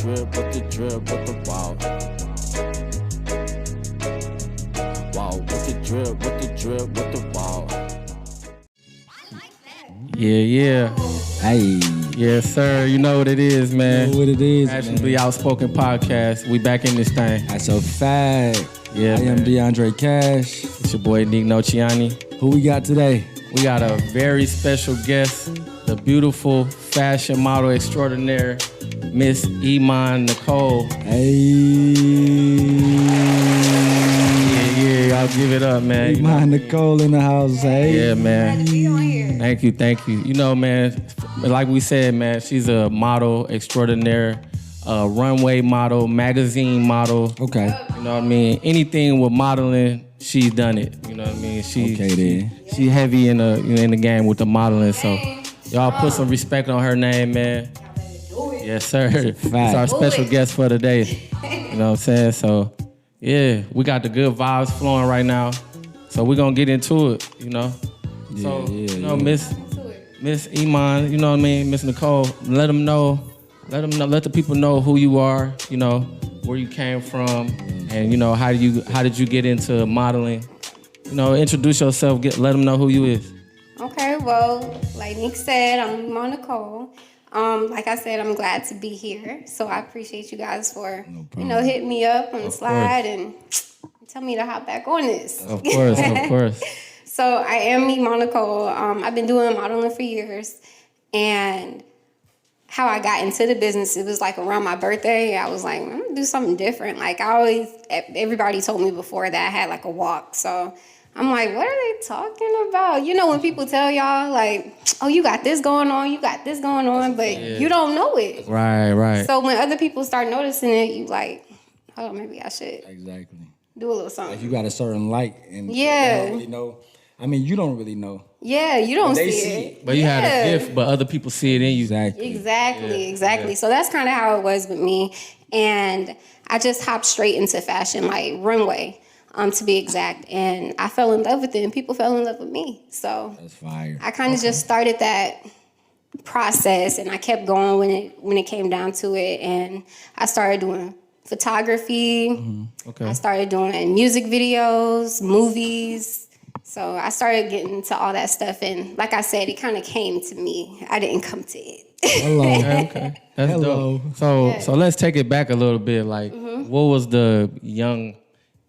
drip, with the drip, with the wow. Wow, with the drip, with the drip, with the wow. Yeah. Hey. Yes, sir. You know what it is, man. You know what it is, Fashionably Outspoken podcast. We back in this thing. That's a fact. Yeah, I am DeAndre Cash. It's your boy, Nick Nociani. Who we got today? We got a very special guest, the beautiful fashion model extraordinaire, Miss Emon Nicole. Hey. Yeah, y'all give it up, man. Emon Nicole in the house, hey. Yeah, man. Thank you. You know, man, like we said, man, she's a model extraordinaire, a runway model, magazine model. Okay. You know what I mean? Anything with modeling, she's done it. You know what I mean? She heavy in the game with the modeling. So y'all put some respect on her name, man. Yes, sir. It's our special guest for today. You know what I'm saying? So yeah, we got the good vibes flowing right now. So we're gonna get into it, you know. Miss Emon, you know what I mean, Miss Nicole, let the people know who you are, you know, where you came from, and you know how did you get into modeling? You know, introduce yourself, let them know who you is. Okay, well, like Nick said, I'm Emon Nicole. Like I said, I'm glad to be here. So I appreciate you guys for, hitting me up on the slide and tell me to hop back on this. Of course. So I am Emon Nicole. I've been doing modeling for years, and how I got into the business, it was like around my birthday. I was like, I'm gonna do something different. Like everybody told me before that I had like a walk. So I'm like, what are they talking about? You know, when people tell y'all like, oh, you got this going on, but you don't know it. Right. So when other people start noticing it, you like, oh, maybe I should do a little something. Like you got a certain light, and you don't really know. I mean, you don't really know. Yeah, you don't see it. But you had a gift, but other people see it in you. Exactly. Yeah. So that's kind of how it was with me. And I just hopped straight into fashion, like Runway, to be exact. And I fell in love with it, and people fell in love with me. So that's fire. I kind of just started that process, and I kept going when it came down to it. And I started doing photography. Mm-hmm. Okay. I started doing music videos, movies. So I started getting into all that stuff, and like I said, it kind of came to me. I didn't come to it. Hello. Okay. That's dope. So let's take it back a little bit. Like, what was the young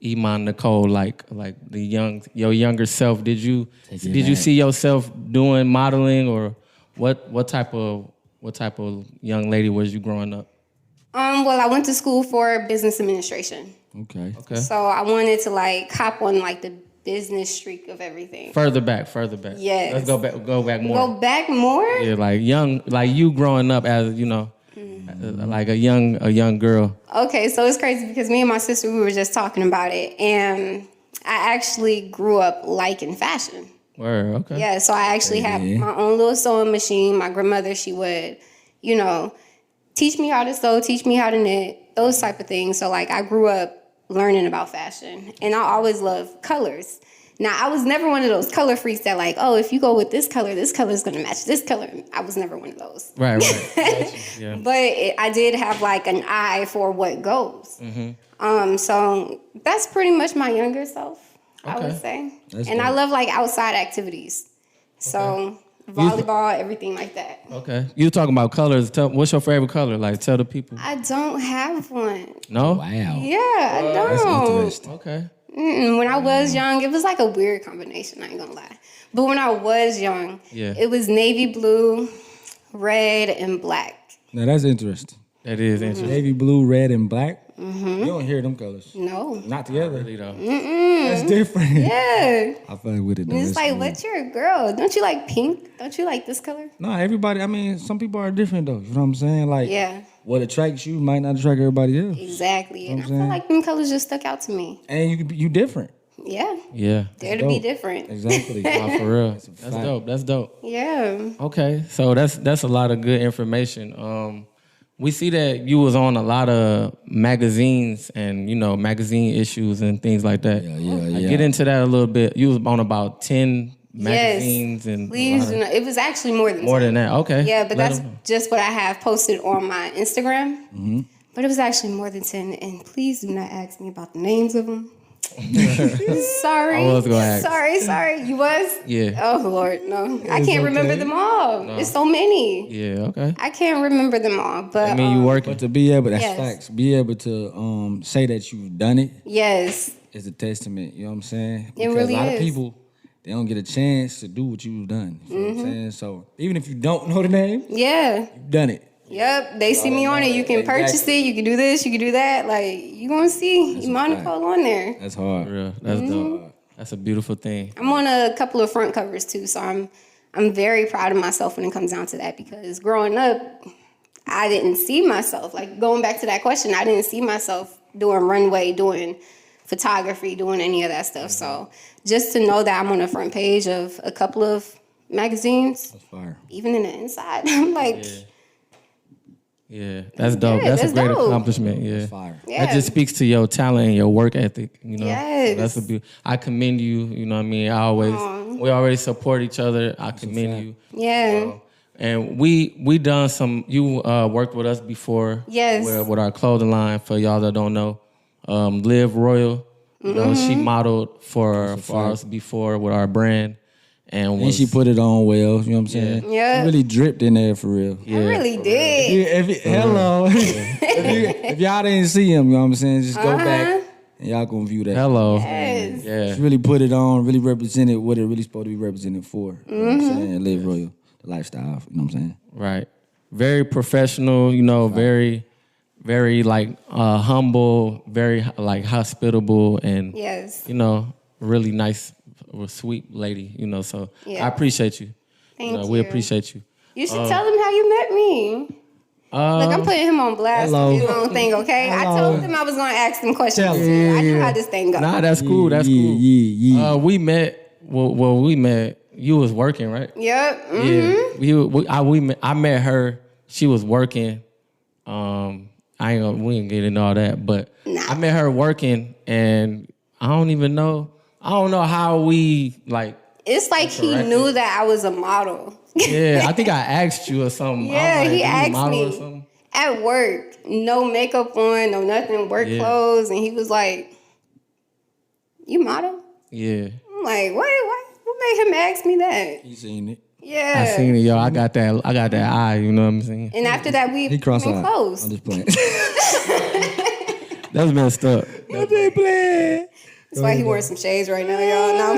Emon Nicole like your younger self? Did you see yourself doing modeling, or what type of young lady was you growing up? Well, I went to school for business administration. Okay. So I wanted to like hop on like the business streak of everything. Further back. Yes. Let's go back more. Go back more? Yeah, like you growing up as, you know, like a young girl. Okay, so it's crazy because me and my sister, we were just talking about it, and I actually grew up liking fashion. Word, okay. Yeah, so I actually had my own little sewing machine. My grandmother, she would, teach me how to sew, teach me how to knit, those type of things. So like I grew up learning about fashion, and I always loved colors. Now, I was never one of those color freaks that like, oh, if you go with this color is going to match this color. I was never one of those. Right. Yeah. But I did have like an eye for what goes. Mm-hmm. So that's pretty much my younger self, I would say. That's and dope. I love like outside activities. So volleyball, everything like that. Okay. You talking about colors. What's your favorite color? Like, tell the people. I don't have one. No? Wow. Yeah, I don't. That's interesting. Okay. When I was young, it was like a weird combination, I ain't gonna lie. But when I was young, it was navy blue, red, and black. Now that's interesting. That is interesting. Navy blue, red, and black. You don't hear them colors. No. Not together. Really though. That's different. Yeah. I feel like with it though. It's like, what's your girl? Don't you like pink? Don't you like this color? No, everybody, I mean, some people are different though. You know what I'm saying? Like, what attracts you might not attract everybody else. Exactly. And I feel like them colors just stuck out to me. And you different. Yeah. Dare to be different. Exactly. For real. That's dope. Yeah. Okay. So that's a lot of good information. We see that you was on a lot of magazines and, magazine issues and things like that. Yeah. Get into that a little bit. You was on about 10 magazines and please do not. It was actually more than 10. More than that. Okay. Yeah, but that's just what I have posted on my Instagram. But it was actually more than 10. And please do not ask me about the names of them. Sorry. I was gonna ask. Sorry. You was? Yeah. Oh, Lord, no. I can't remember them all. No. It's so many. Yeah, okay. I can't remember them all. But I mean, you working. But to be able, that's facts. Be able to say that you've done it. Yes. Is a testament. You know what I'm saying? It really is. A lot of people, they don't get a chance to do what you've done. You know what I'm saying? So even if you don't know the name, you've done it. Yep, they see me on it. You can purchase it. You can do this. You can do that. Like, you gonna see Emon Nicole on there. That's hard. Real. That's dope. That's a beautiful thing. I'm on a couple of front covers too, so I'm very proud of myself when it comes down to that, because growing up, I didn't see myself. Like, going back to that question, I didn't see myself doing runway, doing photography, doing any of that stuff. So just to know that I'm on the front page of a couple of magazines, that's fire. Even in the inside, I'm like. Yeah, that's dope. That's a great accomplishment. Yeah. Fire. That just speaks to your talent and your work ethic. You know, yes. So that's I commend you. You know what I mean? We always support each other. I commend you. Yeah. And we done some. You worked with us before. Yes. With our clothing line. For y'all that don't know, Liv Royal. You know, she modeled for us before with our brand. And she put it on well, you know what I'm saying? Yeah. It really dripped in there for real. Yeah. I really did. Hello. if y'all didn't see him, you know what I'm saying? Just go back and y'all gonna view that. Hello. Yes. Yeah. She really put it on, really represented what it really supposed to be represented for. You know what I'm saying? Liv Royal, the lifestyle, you know what I'm saying? Right. Very professional, you know, very, very like humble, very like hospitable and, you know, really nice. A sweet lady, you know, so I appreciate you. Thank you. We appreciate you. You should tell him how you met me. Look, I'm putting him on blast with his own thing, okay? I told him I was going to ask him questions. I knew how this thing goes. Nah, that's cool. That's cool. Yeah. We met. Well, we met. You was working, right? Yep. Yeah. I met her. She was working. We ain't get into all that, but I met her working, and I don't know how we like. It's like he knew that I was a model. Yeah, I think I asked you or something. Yeah, like, he asked me at work, no makeup on, no nothing, work clothes, and he was like, "You model?" Yeah. I'm like, what? What made him ask me that? He seen it. Yeah, I seen it, yo. I got that eye. You know what I'm saying? And after that, we became close. I'm just playing. That's messed up. I'm just playing. That's why he wearing some shades right now, y'all. No,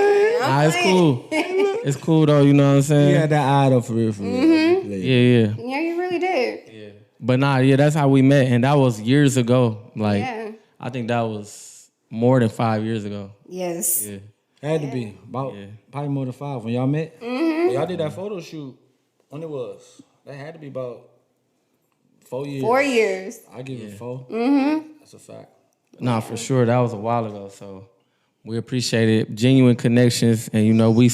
it's cool. It's cool though, you know what I'm saying? You had that eye though, for real. Yeah, you really did. Yeah. But that's how we met, and that was years ago. Like, I think that was more than 5 years ago. Yes. Yeah. Had to be about probably more than 5 when y'all met. When y'all did that photo shoot, when it was, that had to be about 4 years. 4 years. I give it 4. That's a fact. Nah, for sure. That was a while ago, so. We appreciate it. Genuine connections. And, you know, we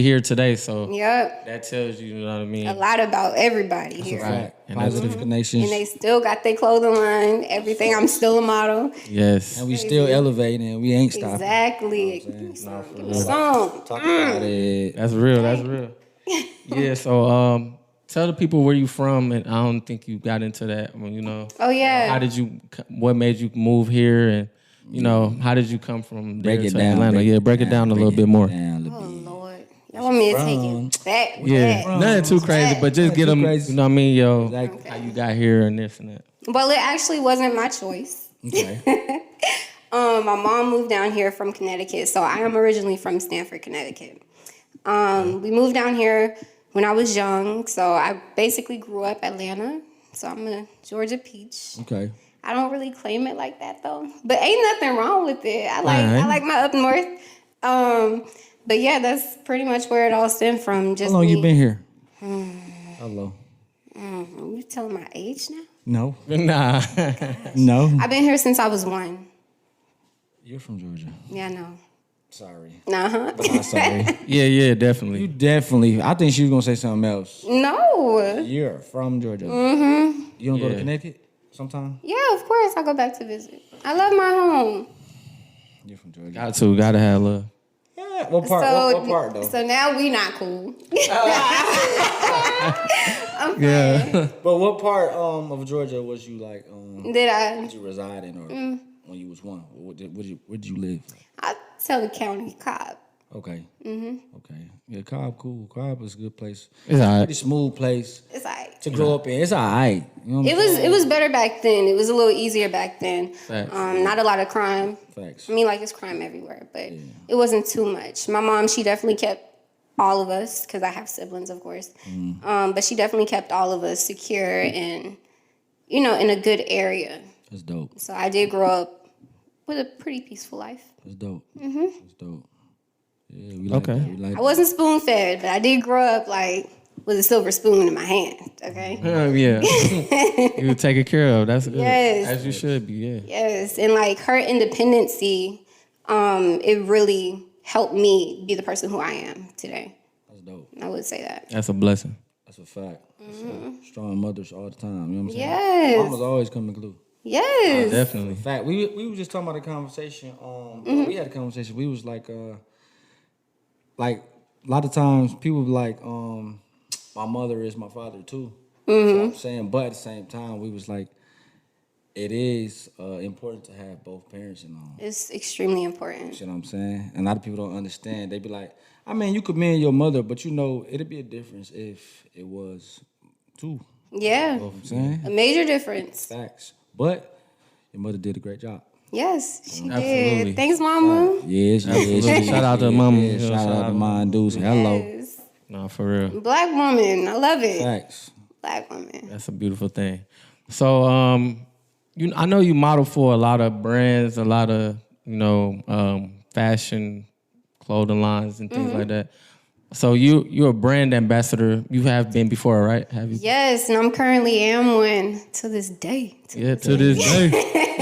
here today. So that tells you, you know what I mean? A lot about everybody that's here. Right. And positive connections. And they still got their clothing line, everything. I'm still a model. Yes. And we still elevating and we ain't stopping. Exactly. You know Give me some. Talk about it. That's real. Yeah, so tell the people where you from, and I don't think you got into that. You know. Oh, yeah. What made you move here, and you know, how did you come from there to Atlanta? Break it down a little bit more. Oh, Lord. Y'all want me to take it back? Yeah, nothing too crazy, but just get them, you know what I mean, how you got here and this and that. Well, it actually wasn't my choice. Okay. My mom moved down here from Connecticut, so I am originally from Stamford, Connecticut. We moved down here when I was young, so I basically grew up Atlanta, so I'm a Georgia peach. Okay. I don't really claim it like that though, but ain't nothing wrong with it. I like my up north. But yeah, that's pretty much where it all stemmed from. Just how long you been here? Hello. You telling my age now? No. Nah. No. I've been here since I was 1. You're from Georgia. Yeah, I know. Sorry. Uh-huh. But not sorry. Yeah, definitely. You definitely. I think she was gonna say something else. No. You're from Georgia. Mm-hmm. You don't go to Connecticut sometime? Yeah, of course. I go back to visit. I love my home. You're from Georgia. Gotta have love. Yeah, What part? What part though? So now we not cool. Yeah. But what part of Georgia was you like? Did you reside in, or when you was one? Where did you live? I tell the county Cobb. Okay. Okay. Yeah, Cobb cool. Cobb is a good place. It's all right. Pretty smooth place. It's alright To grow up in. It's alright. You know it was better back then. It was a little easier back then. Facts. Not a lot of crime. Facts. I mean, like, it's crime everywhere, but it wasn't too much. My mom, she definitely kept all of us, because I have siblings, of course. But she definitely kept all of us secure and, in a good area. That's dope. So I did grow up with a pretty peaceful life. That's dope. That's dope. Yeah, we like that. We like I wasn't spoon-fed, but I did grow up, with a silver spoon in my hand, okay? Yeah. You were taken care of. That's good. Yes. As you should be, yeah. Yes, and, her independency, it really helped me be the person who I am today. That's dope. I would say that. That's a blessing. That's a fact. Strong mothers all the time. You know what I'm saying? Yes. Mamas always come in glue. Yes. Definitely. In fact, we were just talking about a conversation. We had a conversation. We was like a lot of times people be like, my mother is my father too. So I'm saying, but at the same time, we was like, it is important to have both parents and all. It's extremely important. You know what I'm saying? And a lot of people don't understand. They be like, I mean, you could marry your mother, but it'd be a difference if it was two. Yeah. You know what I'm saying? A major difference. Facts. But your mother did a great job. Yes, she Absolutely. did. Thanks, Mama. Yes. Shout out to Mama. Yeah, shout out to Mom Deuce. Hello. Yes. No, for real. Black woman. I love it. Facts. Black woman. That's a beautiful thing. So, I know you model for a lot of brands, a lot of, fashion, clothing lines and things like that. So you're a brand ambassador. You have been before, right? Have you? Yes, and I'm currently am one to this day. To this day.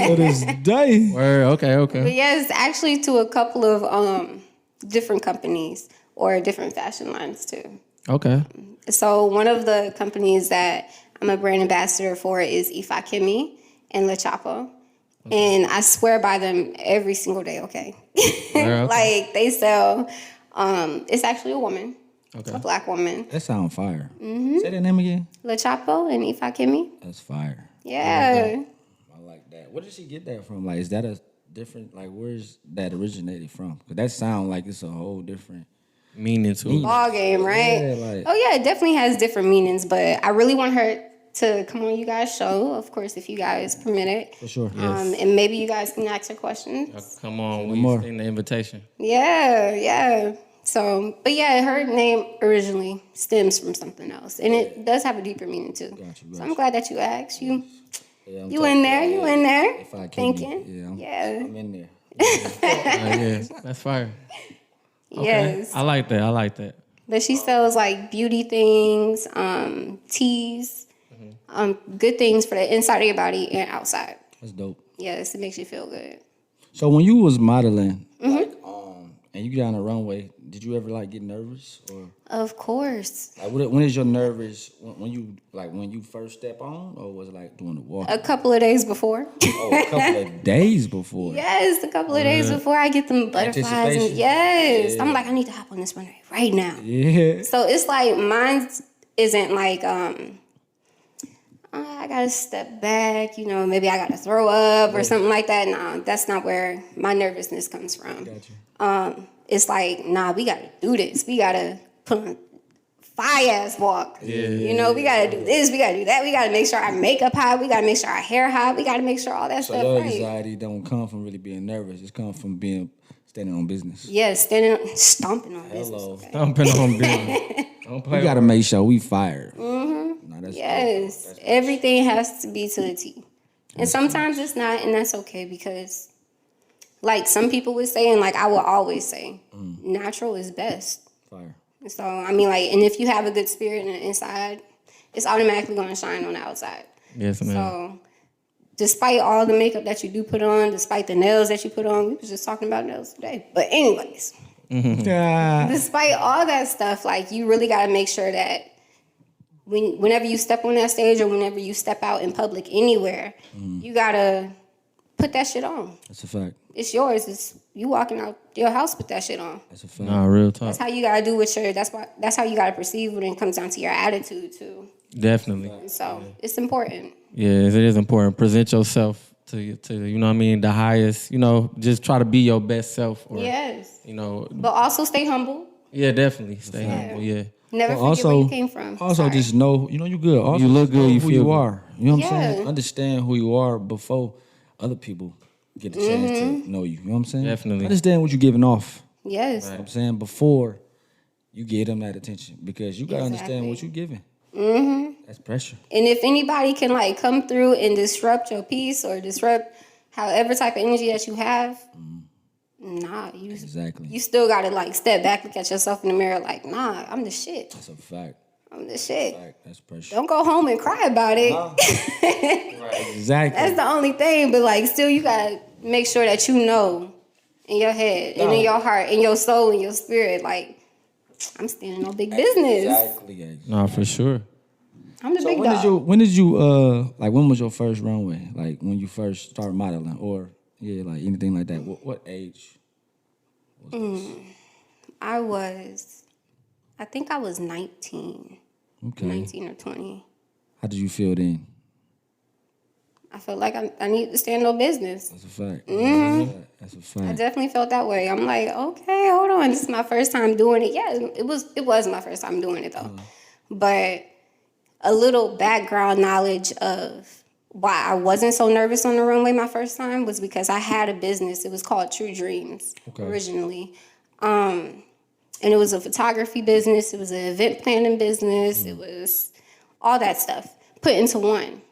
To this day. Word, okay. But yes, actually to a couple of different companies or different fashion lines too. Okay. So one of the companies that I'm a brand ambassador for is Ifakimi and Le Chapo. And I swear by them every single day, okay? Okay. They sell, it's actually a woman, a black woman. That sound fire. Say that name again. Le Chapo and Ifakimi. That's fire. Yeah. I like that. Where did she get that from? Like, is that a different, where's that originated from? Because that sound like it's a whole different meaning to it. Ball game, right? Yeah, it definitely has different meanings, but I really want her to come on you guys' show, of course, if you guys permit it. For sure. And maybe you guys can ask her questions. Come on, we extend the invitation. Yeah. So, but yeah, her name originally stems from something else, and it does have a deeper meaning too. Gotcha. So I'm glad that you asked. You Yeah, in there? If I can, Thinking? Yeah, I'm in there. Yeah, that's fire. Okay. Yes. I like that. But she sells beauty things, teas, good things for the inside of your body and outside. That's dope. Yes, it makes you feel good. So when you was modeling, and you got on the runway, did you ever get nervous or? Of course. When is your nervous when you first step on, or was it doing the walk? A couple of days before. A couple of days before. Yes, a couple of days before I get them butterflies. And yes, Yeah. I'm I need to hop on this runway right now. Yeah. So it's mine isn't I gotta step back, maybe I gotta throw up or something like that. No, that's not where my nervousness comes from. Gotcha. It's nah, we gotta do this. We gotta put on fire-ass walk. Yeah. We gotta do this, we gotta do that. We gotta make sure our makeup high. We gotta make sure our hair high. We gotta make sure all that So stuff your right. anxiety don't come from really being nervous. It comes from standing on business. Yes, stomping on business. Okay? Stomping on business. We gotta make sure we fired. Yes, that's everything has to be to the T. And sometimes it's not, and that's okay because, some people would say, and I will always say, natural is best. Fire. So, and if you have a good spirit on the inside, it's automatically going to shine on the outside. Yes, ma'am. So, despite all the makeup that you do put on, despite the nails that you put on, we was just talking about nails today. But anyways, despite all that stuff, you really got to make sure that whenever you step on that stage or whenever you step out in public anywhere, you got to put that shit on. That's a fact. It's yours. It's you walking out your house with that shit on. That's a fact. Nah, real talk. That's how you gotta do with your. That's how you gotta perceive when it comes down to your attitude too. Definitely. So it's important. Yeah, it is important. Present yourself to you know what I mean, the highest. You know, just try to be your best self. Or, Yes. You know. But also stay humble. Yeah, definitely stay humble. Yeah. Never forget also, where you came from. Also, Sorry. just know, you good. Also, You look good, know you who feel you good. are. You know what I'm Yeah. saying? Understand who you are before other people get the chance to know you. You know what I'm saying? Definitely. Understand what you're giving off. Yes. You know what I'm saying? Before you give them that attention. Because you got to understand what you're giving. That's pressure. And if anybody can like come through and disrupt your peace or disrupt however type of energy that you have, nah, you still gotta like step back, look at yourself in the mirror like, nah, I'm the shit. That's a fact. I'm the shit. That's pressure. Don't go home and cry about it. Right. Exactly. That's the only thing. But like still you gotta make sure that you know in your head and in your heart, in your soul, in your spirit, like I'm standing on big business. Exactly. Nah, for sure. I'm the big when dog. when was your first runway? Like when you first started modeling or like anything like that? What age was this? I think I was 19. Okay. 19 or 20. How did you feel then? I felt like I need to stand on business. That's a fact. That's a fact. I definitely felt that way. I'm like, okay, hold on. This is my first time doing it. Yeah, it was my first time doing it though. But a little background knowledge of why I wasn't so nervous on the runway my first time was because I had a business. It was called True Dreams originally. And it was a photography business. It was an event planning business. It was all that stuff put into one.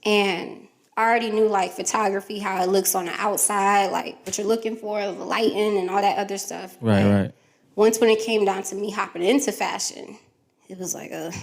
And I already knew like photography, how it looks on the outside, like what you're looking for, the lighting and all that other stuff. Right. Once when it came down to me hopping into fashion, it was like what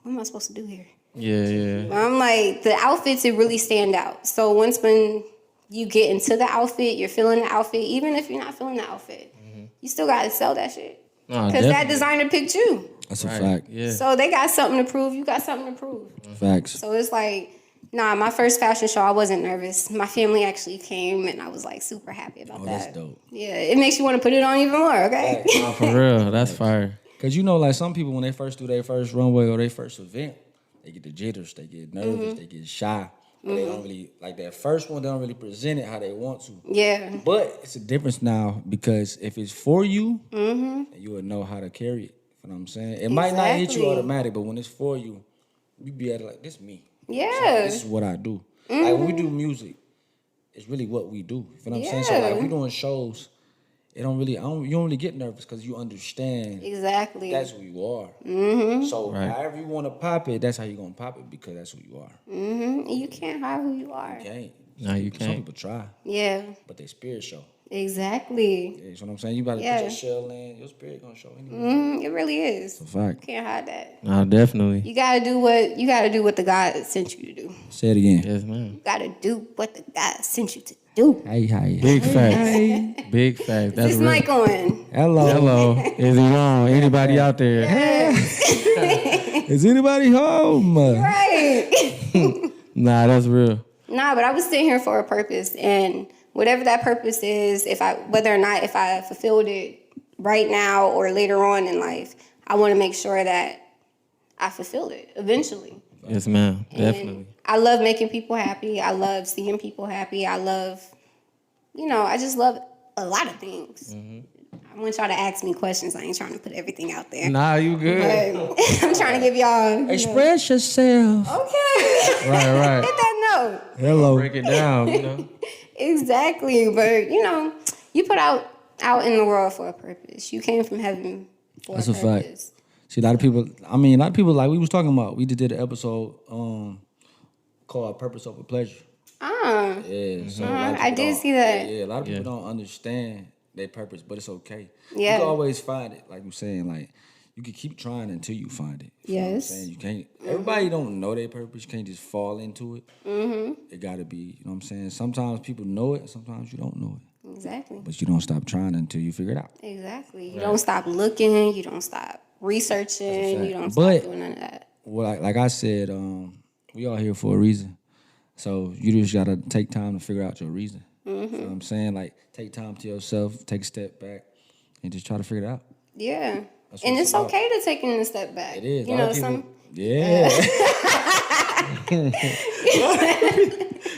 am I supposed to do here? Yeah. I'm like, the outfits, it really stand out. So once when you get into the outfit, you're feeling the outfit, even if you're not feeling the outfit, you still got to sell that shit. Because that designer picked you. That's a fact. Yeah. So they got something to prove. You got something to prove. Facts. So it's like, nah, my first fashion show, I wasn't nervous. My family actually came, and I was like super happy about that. That's dope. Yeah, it makes you want to put it on even more, okay? Nah, for real. That's fire. Because like some people, when they first do their first runway or their first event, they get the jitters, they get nervous, they get shy. But they don't really, like that first one, they don't really present it how they want to. Yeah. But it's a difference now because if it's for you, you will know how to carry it. You know what I'm saying? It might not hit you automatic, but when it's for you, you be at it like, this me. Yeah. So this is what I do. Like when we do music, it's really what we do. You know what I'm saying? So like we doing shows, it don't really, you don't really get nervous because you understand Exactly. that's who you are. So however you want to pop it, that's how you going to pop it because that's who you are. You can't hide who you are. You can't. No, you Some can't. people try, Yeah. but they spirit show. Exactly. Yeah, you know what I'm saying? You about to put your shell in, your spirit going to show anyway. It really is. It's a fact. You can't hide that. Nah, definitely. You gotta do what the God sent you to do. Say it again. Yes, man. You gotta do what the God sent you to do. Hey. Big facts. Big facts. That's Is real. mic on? Hello. Is he on? Anybody out there? Is anybody home? Right. Nah, that's real. Nah, but I was sitting here for a purpose, and whatever that purpose is, whether or not if I fulfilled it right now or later on in life, I want to make sure that I fulfilled it eventually. Yes, ma'am. And Definitely. I love making people happy. I love seeing people happy. I love, I just love a lot of things. I want y'all to ask me questions. I ain't trying to put everything out there. Nah, you good. But I'm trying to give y'all. Express yourself. Okay. Right. Hit that note. Hello. Break it down, Exactly. But, you put out in the world for a purpose. You came from heaven for That's a a fact. purpose. See, a lot of people, like we was talking about, we just did an episode called Purpose Over Pleasure. Yeah, so a lot of I people did don't- see that. Yeah, a lot of people don't understand their purpose, but it's okay. Yeah. You can always find it, like you're saying, like you can keep trying until you find it. You know what I'm Yes. saying? You can't. Everybody don't know their purpose. You can't just fall into it. It got to be. You know what I'm saying? Sometimes people know it. Sometimes you don't know it. Exactly. But you don't stop trying until you figure it out. Exactly. You don't stop looking. You don't stop researching. You don't stop But- doing none of that. Well, like I said, we all here for a reason. So you just gotta take time to figure out your reason. You know what I'm saying? Like, take time to yourself, take a step back, and just try to figure it out. Yeah. And it's okay to take a step back. It is. You know, some... Yeah.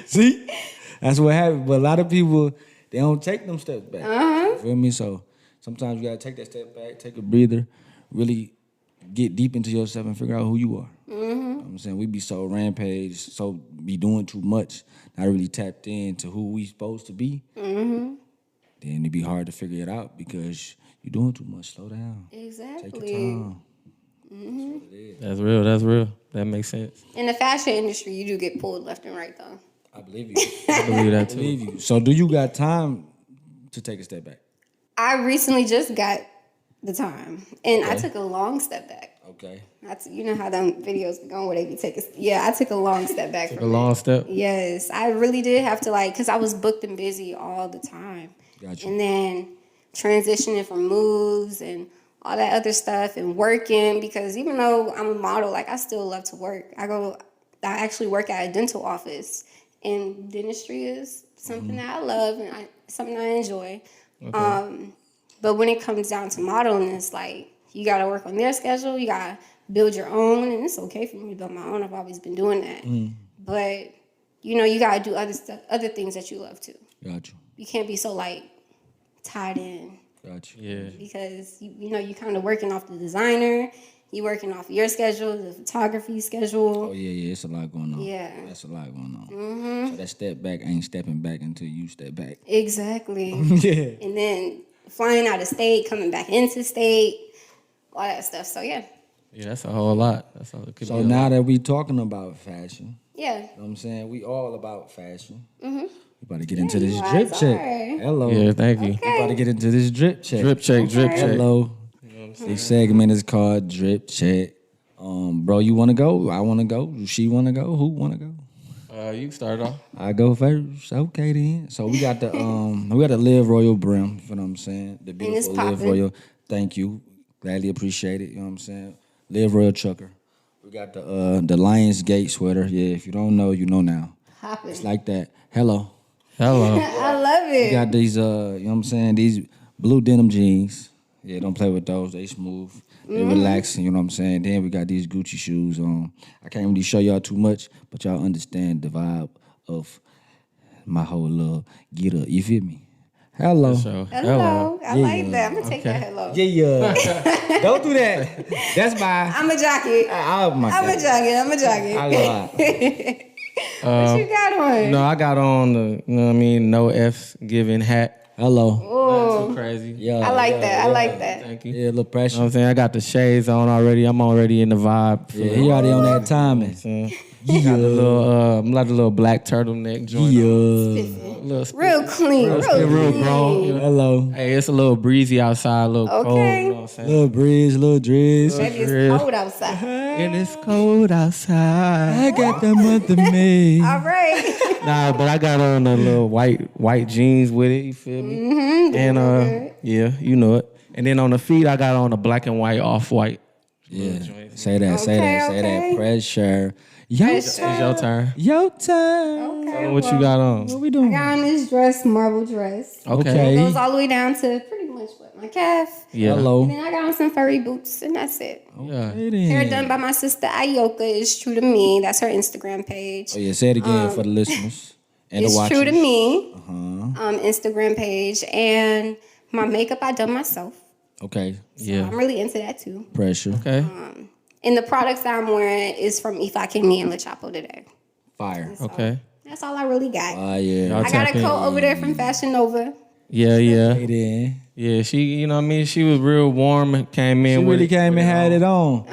See? That's what happens. But a lot of people, they don't take them steps back. You feel me? So sometimes you gotta take that step back, take a breather, really get deep into yourself and figure out who you are. You know what I'm saying? We be so rampage, so be doing too much, not really tapped into who we supposed to be. Then it'd be hard to figure it out because you're doing too much. Slow down. Exactly. Take your time. That's real. That's real. That makes sense. In the fashion industry, you do get pulled left and right, though. I believe you. I believe that too. I believe you. So do you got time to take a step back? I recently just got the time, and I took a long step back. Okay. You know how them videos be going where they be taking... Yeah, I took a long step back from A long step? Yes, I really did have to, like, because I was booked and busy all the time. Gotcha. And then transitioning from moves and all that other stuff and working, because even though I'm a model, like, I still love to work. I actually work at a dental office, and dentistry is something that I love and something I enjoy. Okay. But when it comes down to modeling, it's like, you got to work on their schedule. You got to build your own. And it's okay for me to build my own. I've always been doing that. But, you know, you got to do other things that you love too. Gotcha. You can't be so, like, tied in. Gotcha. Yeah. Because, you know, you kind of working off the designer. You working off your schedule, the photography schedule. Oh, yeah. It's a lot going on. Yeah. That's a lot going on. So that step back ain't stepping back until you step back. Exactly. Yeah. And then flying out of state, coming back into state, all that stuff. So, yeah. Yeah, that's a whole lot. That's all it could be. So now that we talking about fashion, Yeah. you know what I'm saying? We all about fashion. We about to get into this you drip guys check. are. Hello. Yeah, thank you. We about to get into this drip check. Drip check, drip check. Hello. This segment is called Drip Check. Bro, you want to go? I want to go. She want to go? Who want to go? You can start off. I go first. Okay then. So we got the Liv Royal brim. You know what I'm saying? The beautiful Liv Royal. Thank you. Gladly appreciate it. You know what I'm saying? Liv Royal Chucker. We got the Lions Gate sweater. Yeah, if you don't know, you know now. Hopping. It's like that. Hello. I love it. We got these you know what I'm saying? These blue denim jeans. Yeah, don't play with those. They smooth. They relaxing, you know what I'm saying? Then we got these Gucci shoes on. I can't really show y'all too much, but y'all understand the vibe of my whole little get up. You feel me? Hello. Hello. I like that. I'm going to take that hello. Yeah. Don't do that. That's my... I'm a jockey. I'm a jockey. I love it. What you got on? No, I got on the, you know what I mean, no F's given hat. Hello. Not too crazy. Yeah, I like that. I like that. Thank you. Yeah, a little pressure. You know what I'm saying? I got the shades on already. I'm already in the vibe. Yeah, he already on that timing. Got the little, like the little black turtleneck joint. Real clean. Real grown. You know? Hello. Hey, it's a little breezy outside, a little cold. You know what I'm saying? Little breeze, little driz. Maybe it's cold outside. And it's cold outside. I got the month of May. All right. Nah, but I got on the little white jeans with it. You feel me? And yeah, you know it. And then on the feet, I got on the black and white off-white. Yeah. Say that. Pressure. It's your turn. Your turn. Okay, What you got on? What we doing? I got on this dress, marble dress. Okay. It goes all the way down to pretty much my calf. Yeah. Hello. And then I got on some furry boots, and that's it. Yeah. Hair done by my sister Ayoka. It's True to Me. That's her Instagram page. Oh yeah, say it again for the listeners and the It's watchers. True to Me. Instagram page, and my makeup I done myself. Okay. Yeah. I'm really into that too. Pressure. Okay. And the products that I'm wearing is from If I Can Me and La Chapo today. Fire. Okay. That's all I really got. Yeah. I got a coat over there from Fashion Nova. Yeah. Hey then. Yeah, she, you know what I mean? She was real warm and came in She with really it. came and had it on.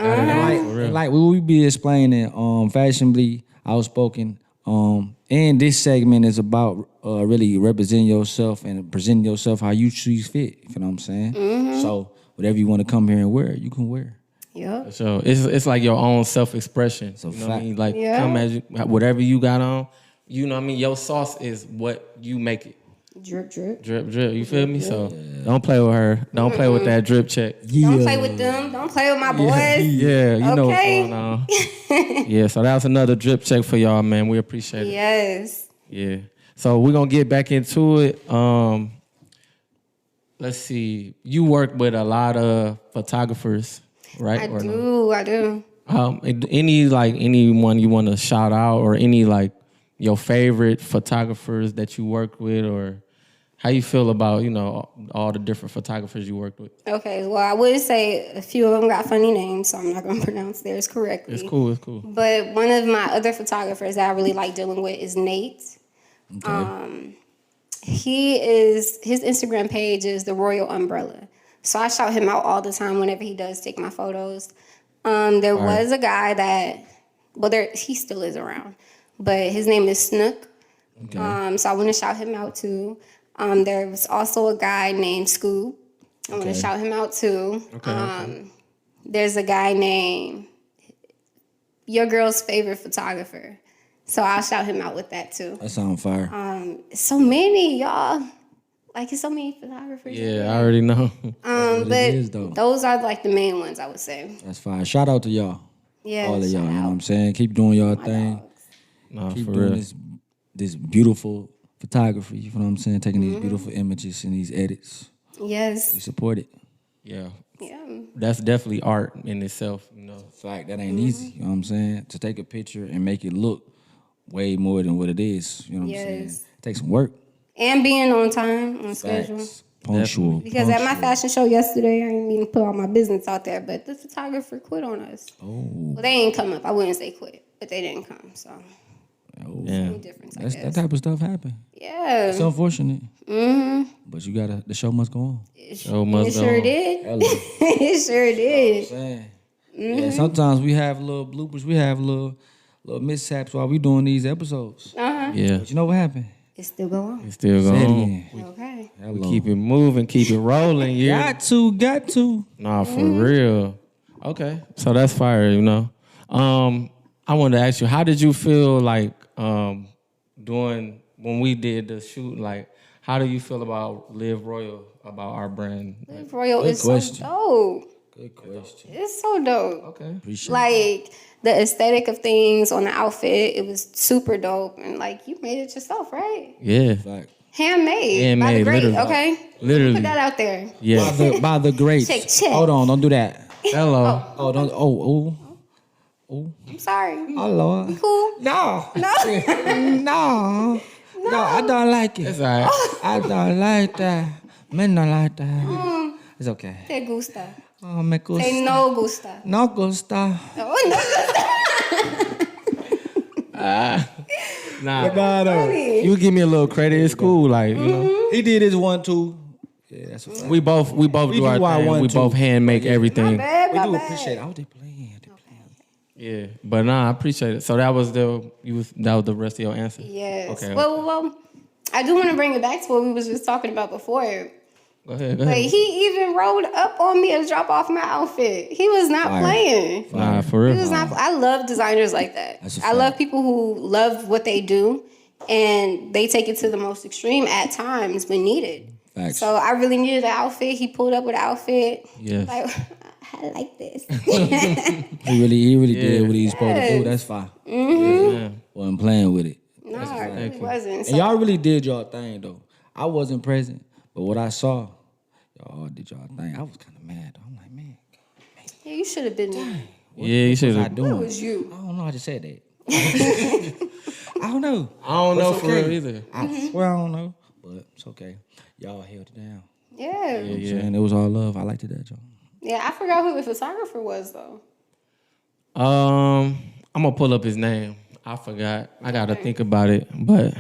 Like we be explaining, fashionably outspoken. And this segment is about really representing yourself and presenting yourself how you choose fit. You know what I'm saying? So whatever you want to come here and wear, you can wear. Yep. So it's like your own self-expression. So you know what I mean? Like Yeah. come as you, whatever you got on, you know what I mean? Your sauce is what you make it. Drip, drip. Drip, drip. You feel me? So don't play with her. Don't play with that drip check. Don't play with them. Don't play with my boys. Yeah, you know what's Okay. going on. Yeah, so that's another drip check for y'all, man. We appreciate it. Yes. Yeah. So we're going to get back into it. Let's see. You work with a lot of photographers, right? I do. Anyone you want to shout out, or any like your favorite photographers that you work with, or how you feel about, all the different photographers you worked with? Okay, well, I would say a few of them got funny names, so I'm not going to pronounce theirs correctly. It's cool. But one of my other photographers that I really like dealing with is Nate. Okay. His Instagram page is the Royal Umbrella. So I shout him out all the time whenever he does take my photos. There was a guy that, he still is around, but his name is Snook. Okay. So I want to shout him out too. There was also a guy named Scoob. I want to shout him out too. Okay. There's a guy named your girl's favorite photographer. So I'll shout him out with that too. That sounds fire. So many, y'all. Like, it's so many photographers. Yeah, I already know. But those are like the main ones, I would say. That's fire. Shout out to y'all. Yeah. All of y'all, you know what I'm saying? Keep doing y'all thing. Nah, Keep for doing real. this beautiful photography, you know what I'm saying? Taking these beautiful images and these edits. Yes. We support it. Yeah. Yeah. That's definitely art in itself, Fact, that ain't easy, you know what I'm saying? To take a picture and make it look way more than what it is, you know what I'm saying? It takes some work. And being on time, on schedule. Facts. Punctual. Because at my fashion show yesterday, I didn't mean to put all my business out there, but the photographer quit on us. Oh. Well, they ain't come up. I wouldn't say quit, but they didn't come. So, Yeah. difference, I That guess. type of stuff happen. Yeah. It's unfortunate. But the show must go on. It sure did. Hello. It sure did. Saying. Yeah, sometimes we have little bloopers, we have little mishaps while we doing these episodes. Yeah. But you know what happened? It still go on. It's still Say it going on. again. Okay. Hello. We keep it moving, keep it rolling, yeah. Got to. Nah, for real. Okay. So that's fire, I wanted to ask you, how did you feel like doing, when we did the shoot, like, how do you feel about Liv Royal, about our brand? Liv Royal Good is question. so dope. Good question. It's so dope. Okay. Appreciate it. Like, the aesthetic of things on the outfit, it was super dope. And, like, you made it yourself, right? Yeah. Fact. Handmade. By the great, literally. okay? Literally. Put that out there. Yeah. By the greats. Check. Hold on, don't do that. Hello. Oh, don't. Oh. I'm sorry. Oh, Lord. Cool? No. No. No, I don't like it. It's all right. I don't like that. Men don't like that. It's okay. Te gusta. Oh, me gusta. Te no gusta. No gusta. Oh, no. Nah. You give me a little credit. It's cool. Like, He did his 1, 2. Yeah, that's a fact. we both do our do our thing. one, We too. both hand make everything. Bad, We my do bad. appreciate it. I was there playing. Yeah. But nah, I appreciate it. So that was the rest of your answer? Yes. Okay. Well, I do want to bring it back to what we was just talking about before. Go ahead. Like, he even rolled up on me to drop off my outfit. He was not Fire. playing. Nah, for real. He was not. I love designers like that. That's a I fact. love people who love what they do, and they take it to the most extreme at times when needed. Facts. So I really needed an outfit. He pulled up with an outfit. Yes. Like, I like this. He really did what he was supposed to do. That's fine. Yeah. Wasn't playing with it. No, I really wasn't. So, And y'all really did y'all thing though. I wasn't present, but what I saw, y'all did y'all thing. I was kind of mad though. I'm like, man, yeah, you should have been there. Yeah, you should what was I have. doing? Where was you? I don't know. I just said that. I don't know. I don't know It's for okay. real either. I swear I don't know, but it's okay. Y'all held it down. Yeah. Yeah. And it was all love. I liked it that y'all. Yeah, I forgot who the photographer was though. I'm gonna pull up his name. I forgot. I gotta think about it, but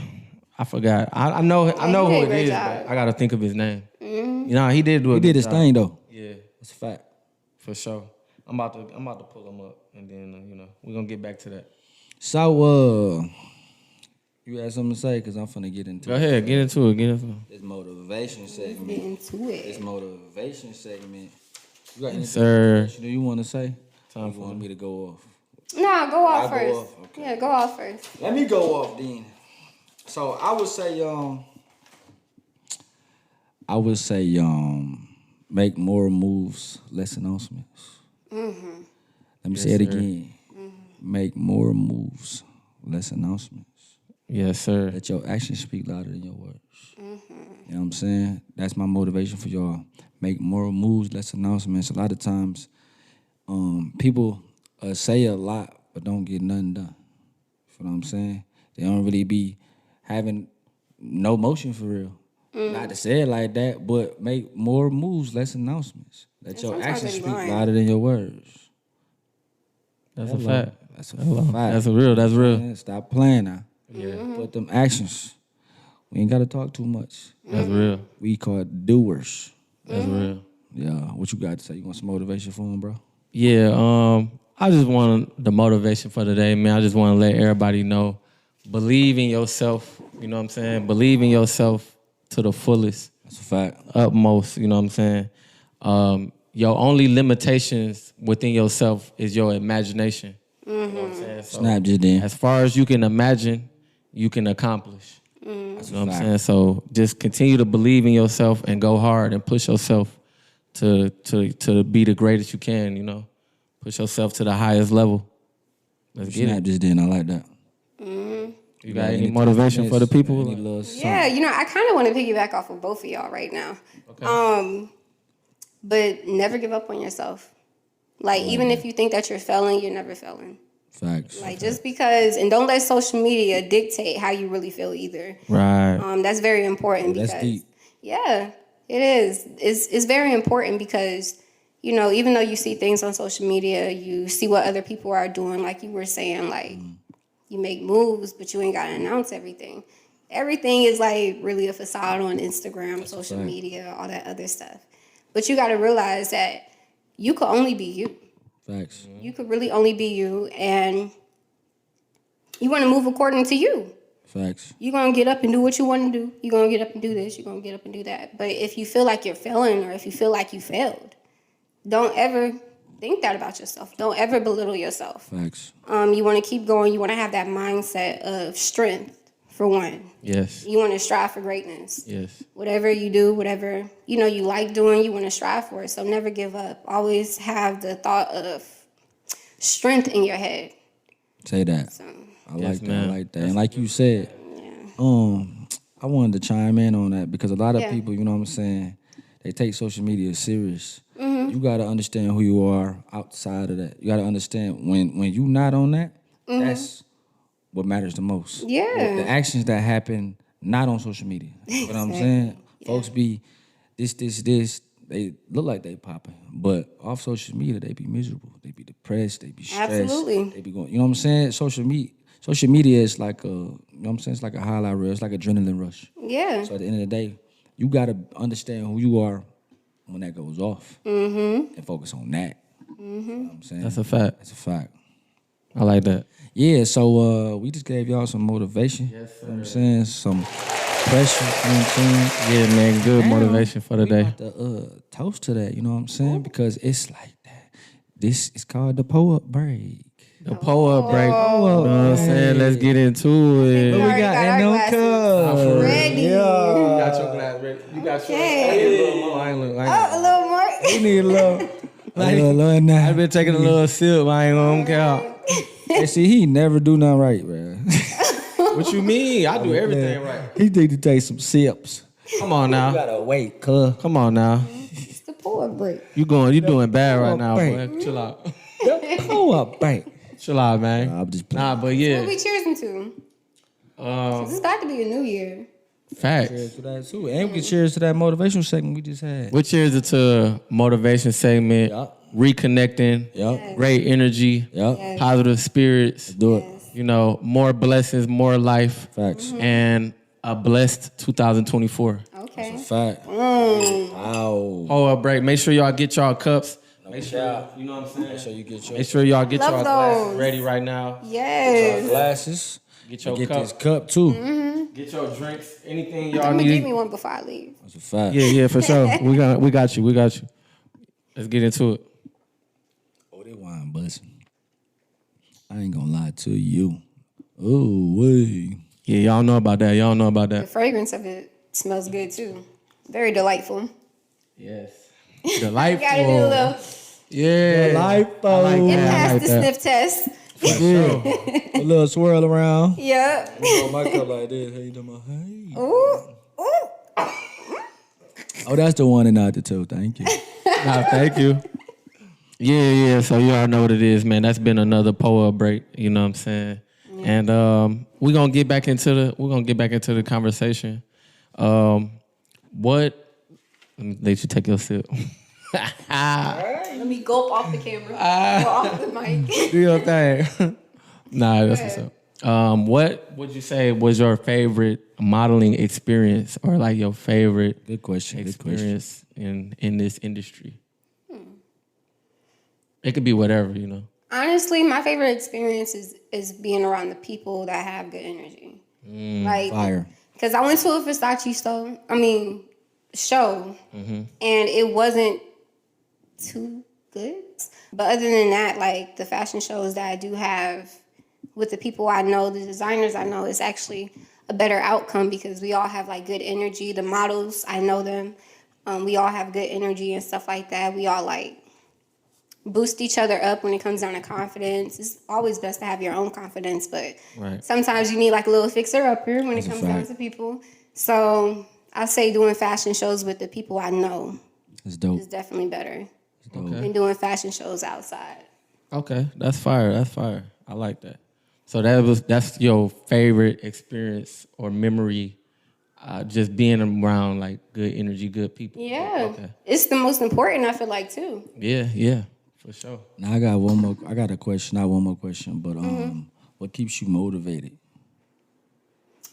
I forgot. I know he who did a it great is, job. but I gotta think of his name. You know, he did do a He good did his job. thing though. Yeah, That's a fact. for sure. I'm about to pull him up, and then we're gonna get back to that. So you had something to say? Cause I'm finna get into Go ahead, get into it. this motivation segment. Get into This it. motivation segment. You got anything Sir. do you want to say? Time You for want me to go off? Nah, go off I'll go first. off, okay. Yeah, go off first. Let me go off then. So I would say, I would say make more moves, less announcements. Mm-hmm. Let me say it again. Make more moves, less announcements. Yes, sir. Let your actions speak louder than your words. Mm-hmm. You know what I'm saying? That's my motivation for y'all. Make more moves, less announcements. A lot of times, people say a lot but don't get nothing done. You know what I'm saying? They don't really be having no motion for real. Not to say it like that, but make more moves, less announcements. Let your actions speak louder than your words. That's a fact. That's a fact. That's real. That's real. Man, stop playing now. Yeah. Put them actions. We ain't got to talk too much. That's real. We call it doers. That's real. Yeah. What you got to say? You want some motivation for them, bro? Yeah. I just want the motivation for today, man. I just want to let everybody know, believe in yourself. You know what I'm saying? Believe in yourself to the fullest. That's a fact. Utmost. You know what I'm saying? Your only limitations within yourself is your imagination. You know what I'm saying? So Snap just then. as far as you can imagine, you can accomplish. That's You know what I'm saying? So just continue to believe in yourself and go hard and push yourself to be the greatest you can, you know. Push yourself to the highest level. Let's get Snap it. just then. I like that. You got any motivation for the people? Yeah, you know, I kind of want to piggyback off of both of y'all right now. Okay. But never give up on yourself. Like, even if you think that you're failing, you're never failing. Facts. Like, just because, and don't let social media dictate how you really feel either. Right. That's very important because, That's deep. yeah, it is. It's very important because, you know, even though you see things on social media, you see what other people are doing, like you were saying, like, you make moves, but you ain't got to announce everything. Everything is, like, really a facade on Instagram, social media, all that other stuff. But you got to realize that you could only be you. Facts. You could really only be you, and you want to move according to you. Facts. You're going to get up and do what you want to do. You're going to get up and do this. You're going to get up and do that. But if you feel like you're failing or if you feel like you failed, don't ever think that about yourself. Don't ever belittle yourself. Facts. You want to keep going. You want to have that mindset of strength, for one. Yes. You want to strive for greatness. Yes. Whatever you do, whatever, you know, you like doing, you want to strive for it. So never give up. Always have the thought of strength in your head. Say that. So, I like that. I like that. And like you said, I wanted to chime in on that because a lot of people, you know what I'm saying, they take social media serious. You got to understand who you are outside of that. You got to understand when you not on that, that's what matters the most. Yeah. The actions that happen not on social media. You know what I'm saying? Yeah. Folks be this. They look like they popping, but off social media, they be miserable. They be depressed. They be stressed. Absolutely. They be going, you know what I'm saying? Social media is like a, you know what I'm saying? It's like a highlight reel. It's like adrenaline rush. Yeah. So at the end of the day, you got to understand who you are when that goes off and focus on that. You know what I'm saying? That's a fact. That's a fact. I like that. Yeah, so we just gave y'all some motivation. Yes, sir. You know what I'm saying? Some pressure. You know what I'm saying? Yeah, man. Good motivation for the We day. about to toast to that, you know what I'm saying? Because it's like that. This is called the pull-up break. The pull-up break. You know what I'm saying? Let's get into it. We We got our no glasses cup. ready. Yeah. You got your glass ready. You got your A little more. We need a little. Like, I've been taking a little sip. I ain't gonna count. Hey, see, he never do nothing right, man. What you mean? I do everything right. He need to take some sips. Come on now. Gotta wait, cuz. Come on now. It's the pull-up break. You doing bad right now, break. boy. Chill out. Pull-up break. Chill out, man. I'm just playing. Nah, but yeah. What we cheersing to? This is about to be a new year. Facts. Cheers to that too. And we can cheers to that motivational segment we just had. What cheers it to motivation segment, reconnecting, great energy, positive spirits. Do it. You know, more blessings, more life. Facts. And a blessed 2024. Okay. Fact. Wow. Hold up, break. Make sure y'all get y'all cups. Make sure, you know what I'm saying? Make sure you get your Make sure y'all get Love y'all glasses those. ready right now. Yes. glasses. Get your Get cup. this cup too. Get your drinks. Anything y'all Let me need. give me one before I leave. That's a fact. Yeah, for sure. We got you. Let's get into it. Oh, they wine busting. I ain't gonna lie to you. Oh, way. Yeah, y'all know about that. The fragrance of it smells good too. Very delightful. Yes. You Delightful. gotta do a little. Yeah. Delightful. I like It that. I passed like the that. sniff test. A little swirl around. Yep. Oh, my cup like this. Hey, you doing my hey? Ooh. Oh, that's the one and not the two. Thank you. Nah, thank you. Yeah. So you already know what it is, man. That's been another power break. You know what I'm saying? Yeah. And we're gonna get back into the conversation. Let me let you take your sip. Let me gulp off the camera. Go off the mic. Do your thing. Nah, that's what's up. What would you say was your favorite modeling experience, or like your favorite Good question. experience in this industry? It could be whatever, you know. Honestly, my favorite experience is being around the people that have good energy. Like Fire. Because I went to a Versace show, and it wasn't too good. But other than that, like the fashion shows that I do have with the people I know, the designers I know, it's actually a better outcome because we all have like good energy. The models, I know them. We all have good energy and stuff like that. We all like boost each other up when it comes down to confidence. It's always best to have your own confidence, but sometimes you need like a little fixer-upper when it comes down to people. So I say doing fashion shows with the people I know It's dope. is definitely better Okay. than doing fashion shows outside. Okay, that's fire. That's fire. I like that. So that's your favorite experience or memory, just being around like good energy, good people. Yeah. Okay. It's the most important, I feel like, too. Yeah, for sure. Now I got one more. I got a question. Not one more question, but what keeps you motivated?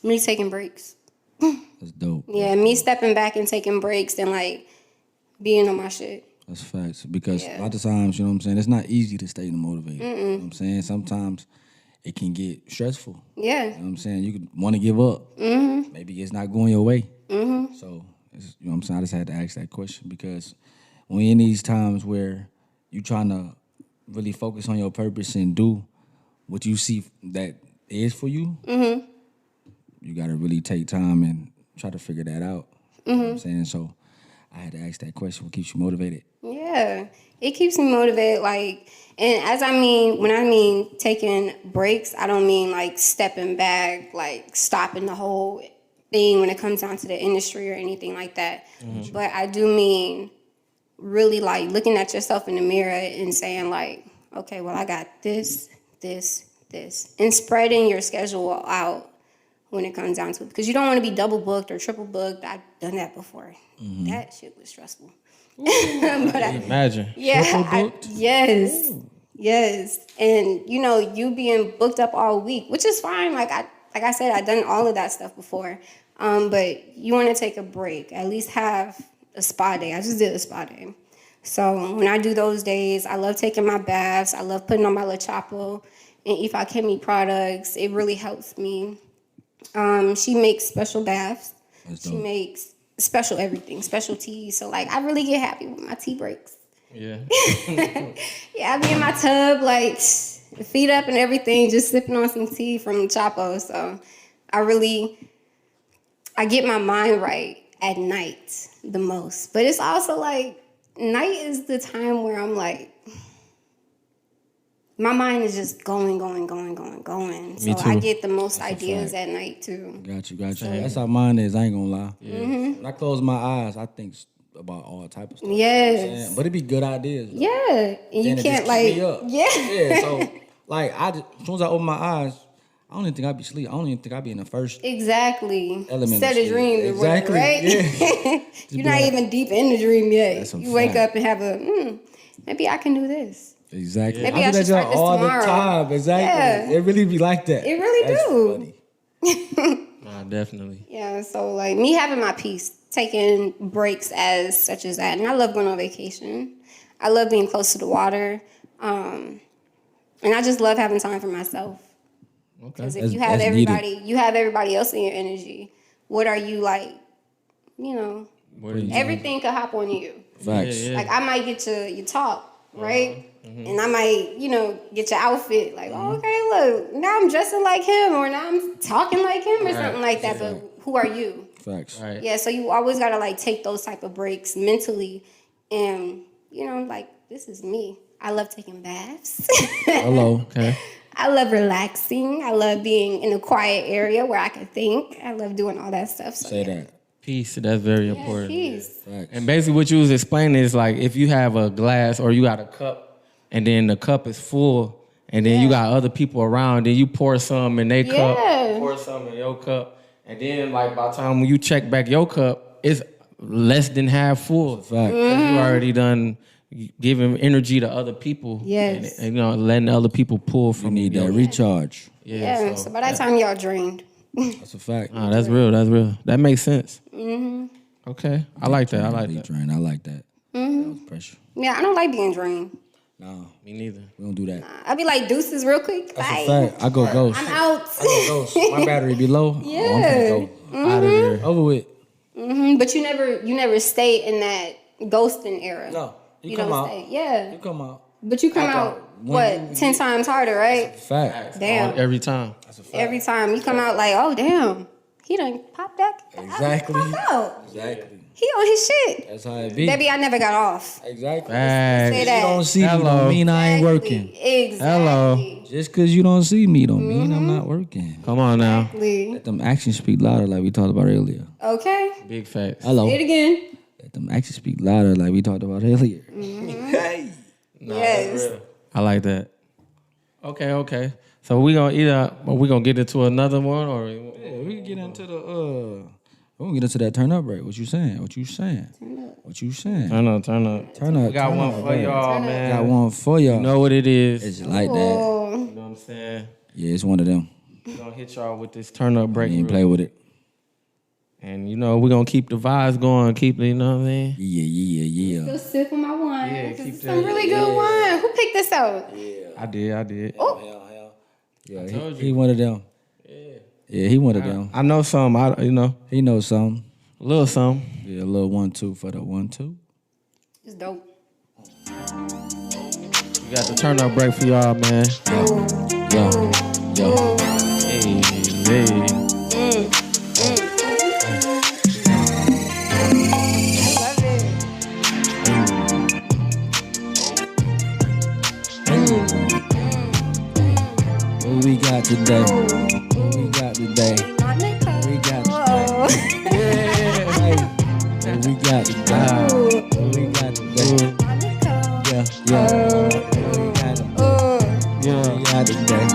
Me taking breaks. That's dope. Yeah, me stepping back and taking breaks and like being on my shit. That's facts. Because a lot of times, you know what I'm saying, it's not easy to stay motivated. You know what I'm saying? Sometimes it can get stressful. Yeah. You know what I'm saying? You could want to give up. Maybe it's not going your way. So, you know what I'm saying? I just had to ask that question because when you're in these times where you're trying to really focus on your purpose and do what you see that is for you, you got to really take time and try to figure that out. You know what I'm saying? So I had to ask that question. What keeps you motivated? Yeah, it keeps me motivated. Like, and when I mean taking breaks, I don't mean like stepping back, like stopping the whole thing when it comes down to the industry or anything like that. But I do mean really like looking at yourself in the mirror and saying like, okay, well, I got this, and spreading your schedule out when it comes down to it. Because you don't want to be double booked or triple booked. I've done that before. That shit was stressful. But Imagine. yeah, yes. And you being booked up all week, which is fine. Like I said, I've done all of that stuff before. But you want to take a break. At least have a spa day. I just did a spa day. So when I do those days, I love taking my baths. I love putting on my La Chapo and Ifa Kemi products. It really helps me. She makes special baths. She makes special everything, special teas. So like, I really get happy with my tea breaks. Yeah. Yeah, I be in my tub, like feet up and everything, just sipping on some tea from Chapo. So I get my mind right at night the most. But it's also like, night is the time where I'm like, my mind is just going. So Me too. I get the most ideas at night too. Got you. That's how mine is. I ain't gonna lie. When I close my eyes, I think about all type of stuff. Yes. You know what I'm saying? But it be good ideas. Though. Yeah. And you Then it can't just like, keep me up. Yeah. So like, as soon as I open my eyes, I don't even think I'd be asleep. I don't even think I'd be in the first exactly. element. Set a dream or whatever, right? Yeah. You're not even deep in the dream yet. That's a You wake fact. up and have maybe I can do this. Exactly. Maybe I I do should that start this all tomorrow. the time. Exactly. Yeah. It really be like that. It really That's do. funny. Nah, definitely. Yeah, so like me having my peace, taking breaks as such as that. And I love going on vacation. I love being close to the water. And I just love having time for myself. Because if you have everybody else in your energy, what are you like, everything could hop on you. Facts. Yeah. Like I might get your talk, right? And I might, get your outfit. Like, oh, okay, look, now I'm dressing like him, or now I'm talking like him, or something like that. But who are you? Facts. Right. Yeah, so you always gotta like take those type of breaks mentally, and you know, like this is me. I love taking baths. Hello. Okay. I love relaxing. I love being in a quiet area where I can think. I love doing all that stuff. So, Say that. Peace. That's very important. Peace. Facts. And basically what you was explaining is like if you have a glass or you got a cup and then the cup is full and then you got other people around, then you pour some in their cup, pour some in your cup, and then like by the time when you check back your cup, it's less than half full. Fact. You already done giving energy to other people. Yes. And you know, letting other people pull from You need your that recharge. Yeah, so by that time y'all drained. That's a fact. Nah, that's real. That's real. That makes sense. Okay. I like that. I like Be that. drained. I like that. That was pressure. Yeah, I don't like being drained. No, Me neither. we don't do that. I be like deuces real quick. That's Bye. a fact. I go ghost. I'm out. I go ghost. My battery be low. Yeah. Oh, I'm gonna go Out of here. over with. But you never stay in that ghosting era. No, You come don't out. stay. Yeah. You come out. But you come After out, when what, 10 times harder, right? Fact. Damn. Every time. That's a fact. Every time you come out like, oh, damn. He done popped that. Exactly. Popped out. Exactly. He on his shit. That's how it be. Baby, I never got off. Exactly. Facts. Say You that. don't see me Hello. don't mean I ain't working. Exactly. Hello. Just because you don't see me don't mean I'm not working. Come on now. Exactly. Let them actions speak louder like we talked about earlier. Okay. Big facts. Hello. Say it again. Let them actions speak louder like we talked about earlier. Yes. I like that. Okay. So we gonna get into another one or Yeah, we can get into we can get into that turn up rate. What you saying? What you saying? turn up. Turn up. We got turn one up, for baby. y'all, man. Got one for y'all. You know what it is. It's like that. You know what I'm saying? Yeah, it's one of them. We're gonna hit y'all with this turn up break. You ain't play with it. And you know, we're gonna keep the vibes going, you know what I mean? Yeah. Still sip on my wine. Yeah, This keep is that. some really good wine. Who picked this out? I did. Hell. Yeah, told he you. one of them. Yeah, he one of them. I know some, He knows something. a little something. Yeah, a little 1-2 for the 1-2. It's dope. We got the turn up break for y'all, man. Yo. Hey. I love it. What we got today? What we got today? We got Oh. Hey, what we got today? What we got today? Yeah. What we got today? What we got today?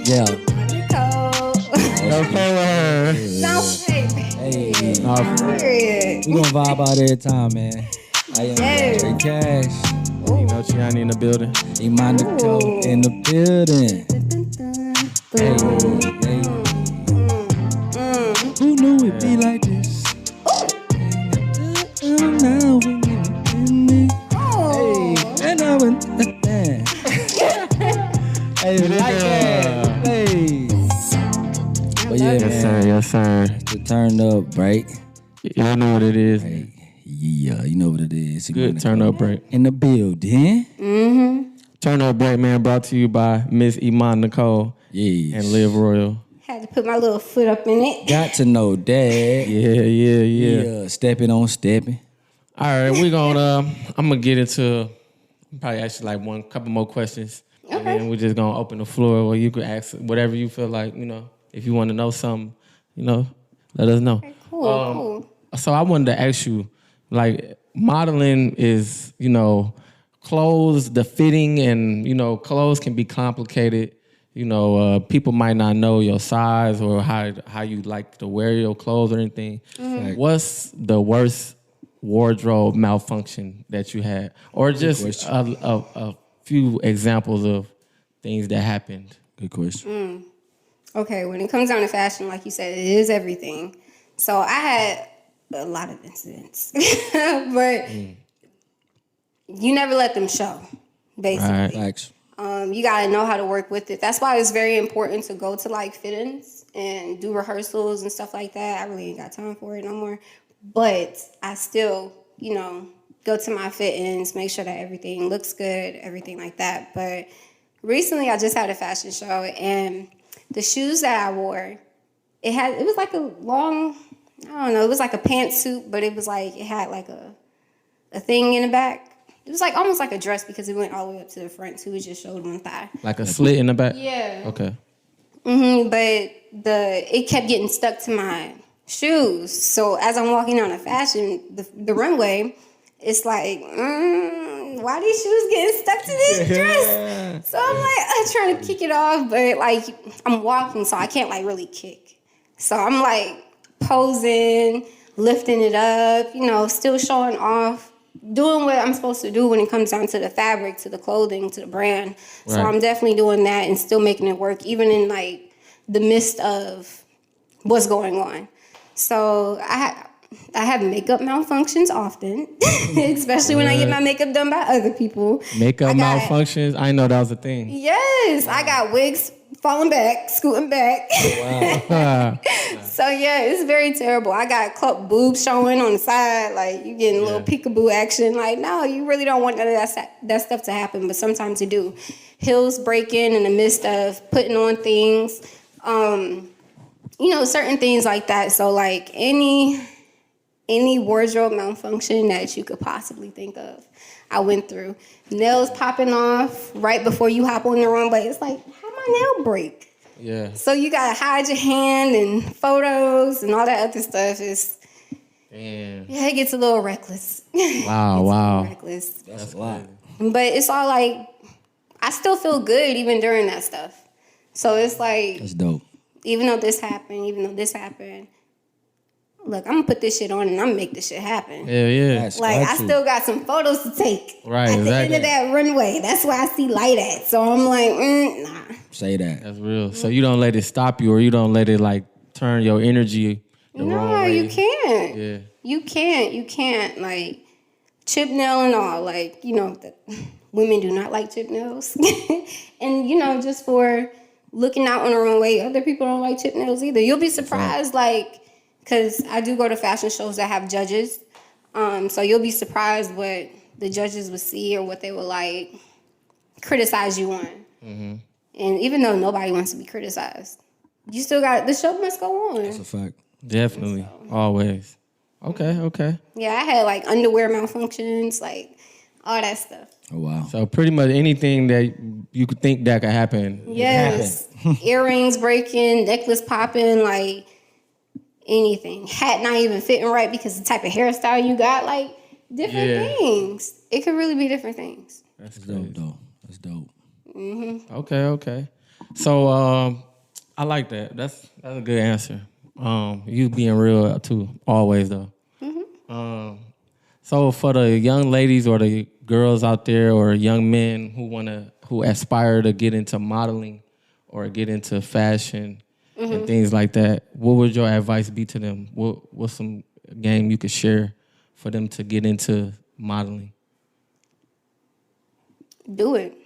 Yeah. Hey. Period. We gonna vibe out every time, man. I am Yes. Cash. You know Chiani in the building. Emon Nicole in the building. Hey. Who knew it'd be like this? Now we in it. Hey, and I went. Hey, like that. Hey. But yeah, man. Yes, sir. The turn up break. Y'all know what it is. Hey, yeah, you know what it is. Good turn up break. In the building. Turn up break, man, brought to you by Miss Emon Nicole Yes. and Liv Royal. Had to put my little foot up in it. Got to know that. Yeah. Yeah. Stepping on stepping. All right, we're gonna. I'm gonna get into probably ask you like couple more questions, and then we're just gonna open the floor where you can ask whatever you feel like. You know, if you want to know something, you know, let us know. Cool. So I wanted to ask you, like, modeling is, you know, clothes, the fitting, and you know, clothes can be complicated. You know, people might not know your size or how you like to wear your clothes or anything. What's the worst wardrobe malfunction that you had, or just a few examples of things that happened? Good question. Okay, when it comes down to fashion, like you said, it is everything. So I had a lot of incidents, but you never let them show, basically. Right. Facts. You gotta know how to work with it. That's why it's very important to go to like fit-ins and do rehearsals and stuff like that. I really ain't got time for it no more. But I still, you know, go to my fit-ins, make sure that everything looks good, everything like that. But recently I just had a fashion show and the shoes that I wore, it was like a long, I don't know, it was like a pantsuit, but it was like, it had like a thing in the back. It was like almost like a dress because it went all the way up to the front too. It just showed one thigh. Like a slit in the back? Yeah. Okay. But it kept getting stuck to my shoes. So as I'm walking down the runway, it's like, why are these shoes getting stuck to this dress? So I'm trying to kick it off, but like I'm walking, so I can't like really kick. So I'm like posing, lifting it up, still showing off, doing what I'm supposed to do when it comes down to the fabric, to the clothing, to the brand. Right. So I'm definitely doing that and still making it work, even in like the midst of what's going on. So I have makeup malfunctions often, especially when I get my makeup done by other people. Makeup malfunctions? I know that was a thing. Yes, I got wigs falling back, scooting back. Wow. So yeah, it's very terrible. I got boobs showing on the side, like you getting a little peekaboo action. Like, no, you really don't want none of that stuff to happen, but sometimes you do. Heels breaking in the midst of putting on things, certain things like that. So like any wardrobe malfunction that you could possibly think of, I went through. Nails popping off right before you hop on the runway. It's like, how my nail break? Yeah. So you gotta hide your hand and photos and all that other stuff. Damn. Yeah, it gets a little reckless. Wow. Reckless. That's a lot. But it's all like, I still feel good even during that stuff. So it's like, that's dope. Even though this happened, look, I'm gonna put this shit on and I'm gonna make this shit happen. Yeah. I still got some photos to take. Right, at the end of that runway. That's where I see light at. So I'm like, nah. Say that. That's real. So you don't let it stop you, or you don't let it like turn your energy the wrong way. No, you can't. Yeah. You can't like chip nail and all. Like, women do not like chip nails. And just for looking out on the runway, other people don't like chip nails either. You'll be surprised, because I do go to fashion shows that have judges. So you'll be surprised what the judges would see or what they would like criticize you on. Mm-hmm. And even though nobody wants to be criticized, you still the show must go on. That's a fact. Definitely. Always. Okay. Yeah, I had like underwear malfunctions, like all that stuff. Oh, wow. So pretty much anything that you could think that could happen. Yes. Earrings breaking, necklace popping, like anything. Hat not even fitting right because the type of hairstyle you got, like different things. It could really be different things. That's dope, though. That's dope. Mm-hmm. Okay. So I like that. That's a good answer. You being real too, always though. Mm-hmm. So for the young ladies or the girls out there or young men who aspire to get into modeling or get into fashion and things like that, what would your advice be to them? What's some game you could share for them to get into modeling? Do it.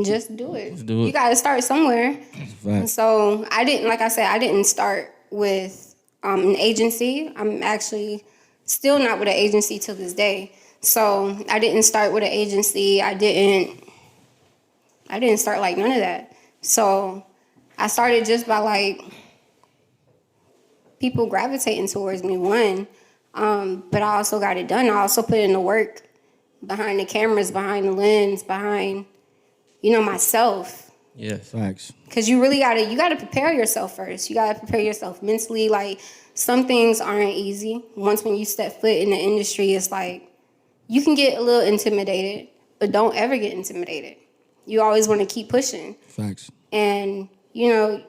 Just do it. Just do it. You got to start somewhere. Right. So I didn't start with an agency. I'm actually still not with an agency till this day. So I didn't start with an agency. I didn't start like none of that. So I started just by like people gravitating towards me, one. But I also got it done. I also put in the work behind the cameras, behind the lens, behind, myself. Yes. Facts. Because you really gotta prepare yourself first. You gotta prepare yourself mentally. Like, some things aren't easy. Once when you step foot in the industry, it's like, you can get a little intimidated, but don't ever get intimidated. You always want to keep pushing. Facts. And, you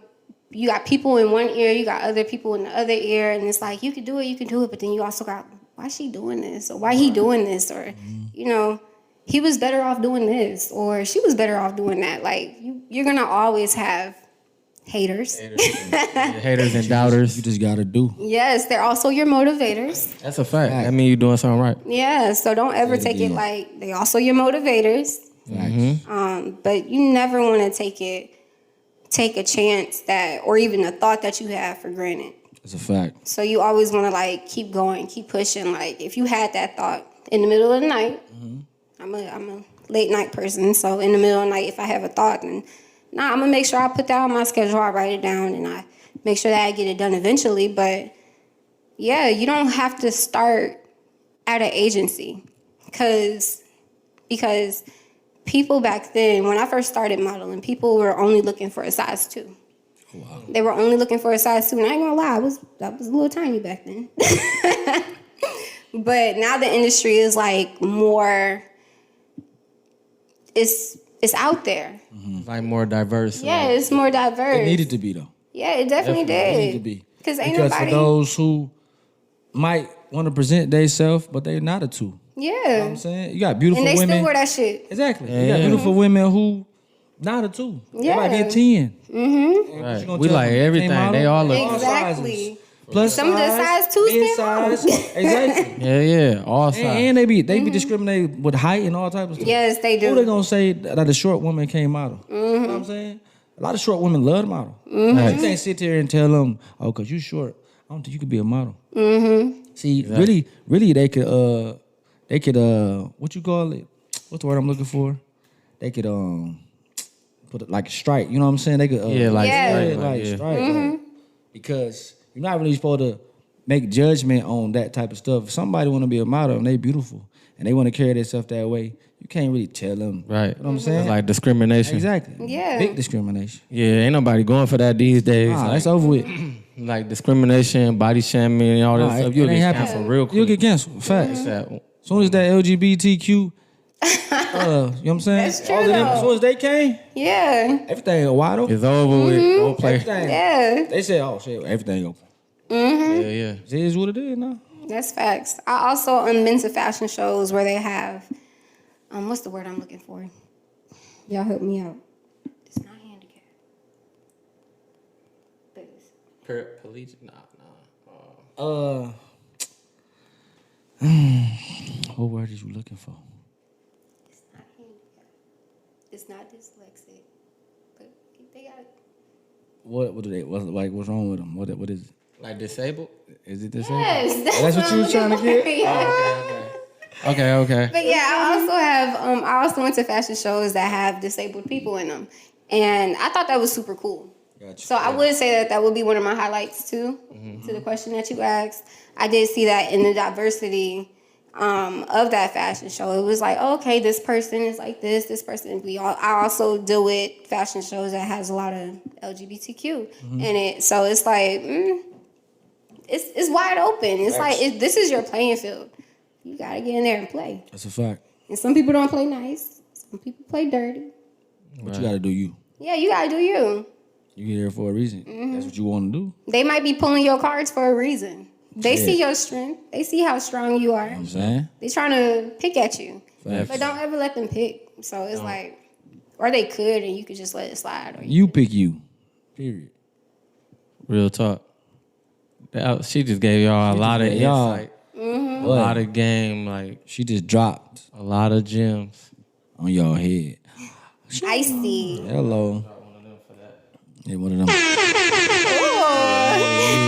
got people in one ear, you got other people in the other ear, and it's like, you can do it, but then you also got, why she doing this? Or why he doing this? Or, he was better off doing this, or she was better off doing that. Like, you're going to always have haters. Haters and doubters. You just got to do. Yes, they're also your motivators. That's a fact. I mean, you're doing something right. Yeah, so don't ever take it like they also your motivators. But you never want to take a chance that, or even a thought that you have for granted. That's a fact. So you always want to like keep going, keep pushing. Like, if you had that thought in the middle of the night, I'm a late night person, so in the middle of the night, if I have a thought, then I'm gonna make sure I put that on my schedule. I write it down and I make sure that I get it done eventually. But yeah, you don't have to start at an agency because people back then, when I first started modeling, people were only looking for a size 2. Wow. They were only looking for a size 2, and I ain't gonna lie, I was a little tiny back then. But now the industry is like more, it's out there. Mm-hmm. Like more diverse. Yeah, it's more diverse. It needed to be though. Yeah, it definitely did. It needed to be. Because for those who might want to present themselves, but they're not a 2. Yeah. You know what I'm saying? You got beautiful women. And they women. still wear that shit. Exactly. Yeah. You got beautiful women who not a 2. Yeah. They might be a 10. Mm-hmm. Right. We like everything. They all look exactly. Plus some size, of the size 2s size. Exactly. Yeah. All size. And they be discriminated with height and all types of stuff. Yes, they do. Who they gonna say that a short woman can't model? You know what I'm saying? A lot of short women love to model. You can't sit there and tell them, oh, because you short, I don't think you could be a model. See, really, they could, what you call it? What's the word I'm looking for? They could, put it like a strike. You know what I'm saying? They could, strike. Because you're not really supposed to make judgment on that type of stuff. If somebody want to be a model and they beautiful and they want to carry themselves that way, you can't really tell them. Right. You know what I'm saying? It's like discrimination. Exactly. Yeah. Big discrimination. Yeah, ain't nobody going for that these days. That's over with. Like discrimination, body shaming, and all that stuff. You'll get canceled real quick. You'll get canceled. Facts. As soon as that LGBTQ, you know what I'm saying? That's true. As soon as they came, everything wide open. It's over with. Don't play. Everything. Yeah. They said, oh shit, everything open. Yeah. It is what it is now. That's facts. I also been to fashion shows where they have, what's the word I'm looking for? Y'all help me out. It's not handicapped. Collegiate? Nah. What word is you looking for? It's not handicapped. It's not dyslexic. But they got it. What do they? What's wrong with them? What is it? Like disabled? Is it disabled? Yes, that's what you were trying to get. Okay. But yeah, I also went to fashion shows that have disabled people in them, and I thought that was super cool. Gotcha. So I would say that would be one of my highlights too. To the question that you asked, I did see that in the diversity of that fashion show. It was like, okay, this person is like this person. I also deal with fashion shows that has a lot of LGBTQ in it. So it's like, it's wide open. It's like, this is your playing field. You got to get in there and play. That's a fact. And some people don't play nice. Some people play dirty. But you got to do you. Yeah, you got to do you. You here for a reason. That's what you want to do. They might be pulling your cards for a reason. They see your strength. They see how strong you are. You know what I'm saying? They trying to pick at you. Facts. But don't ever let them pick. So it's like, or they could and you could just let it slide. Or you pick you. Period. Real talk. She just gave y'all a lot of insight. A lot of game. Like, she just dropped a lot of gems on y'all head. Icy. Hello. Yeah, one of them.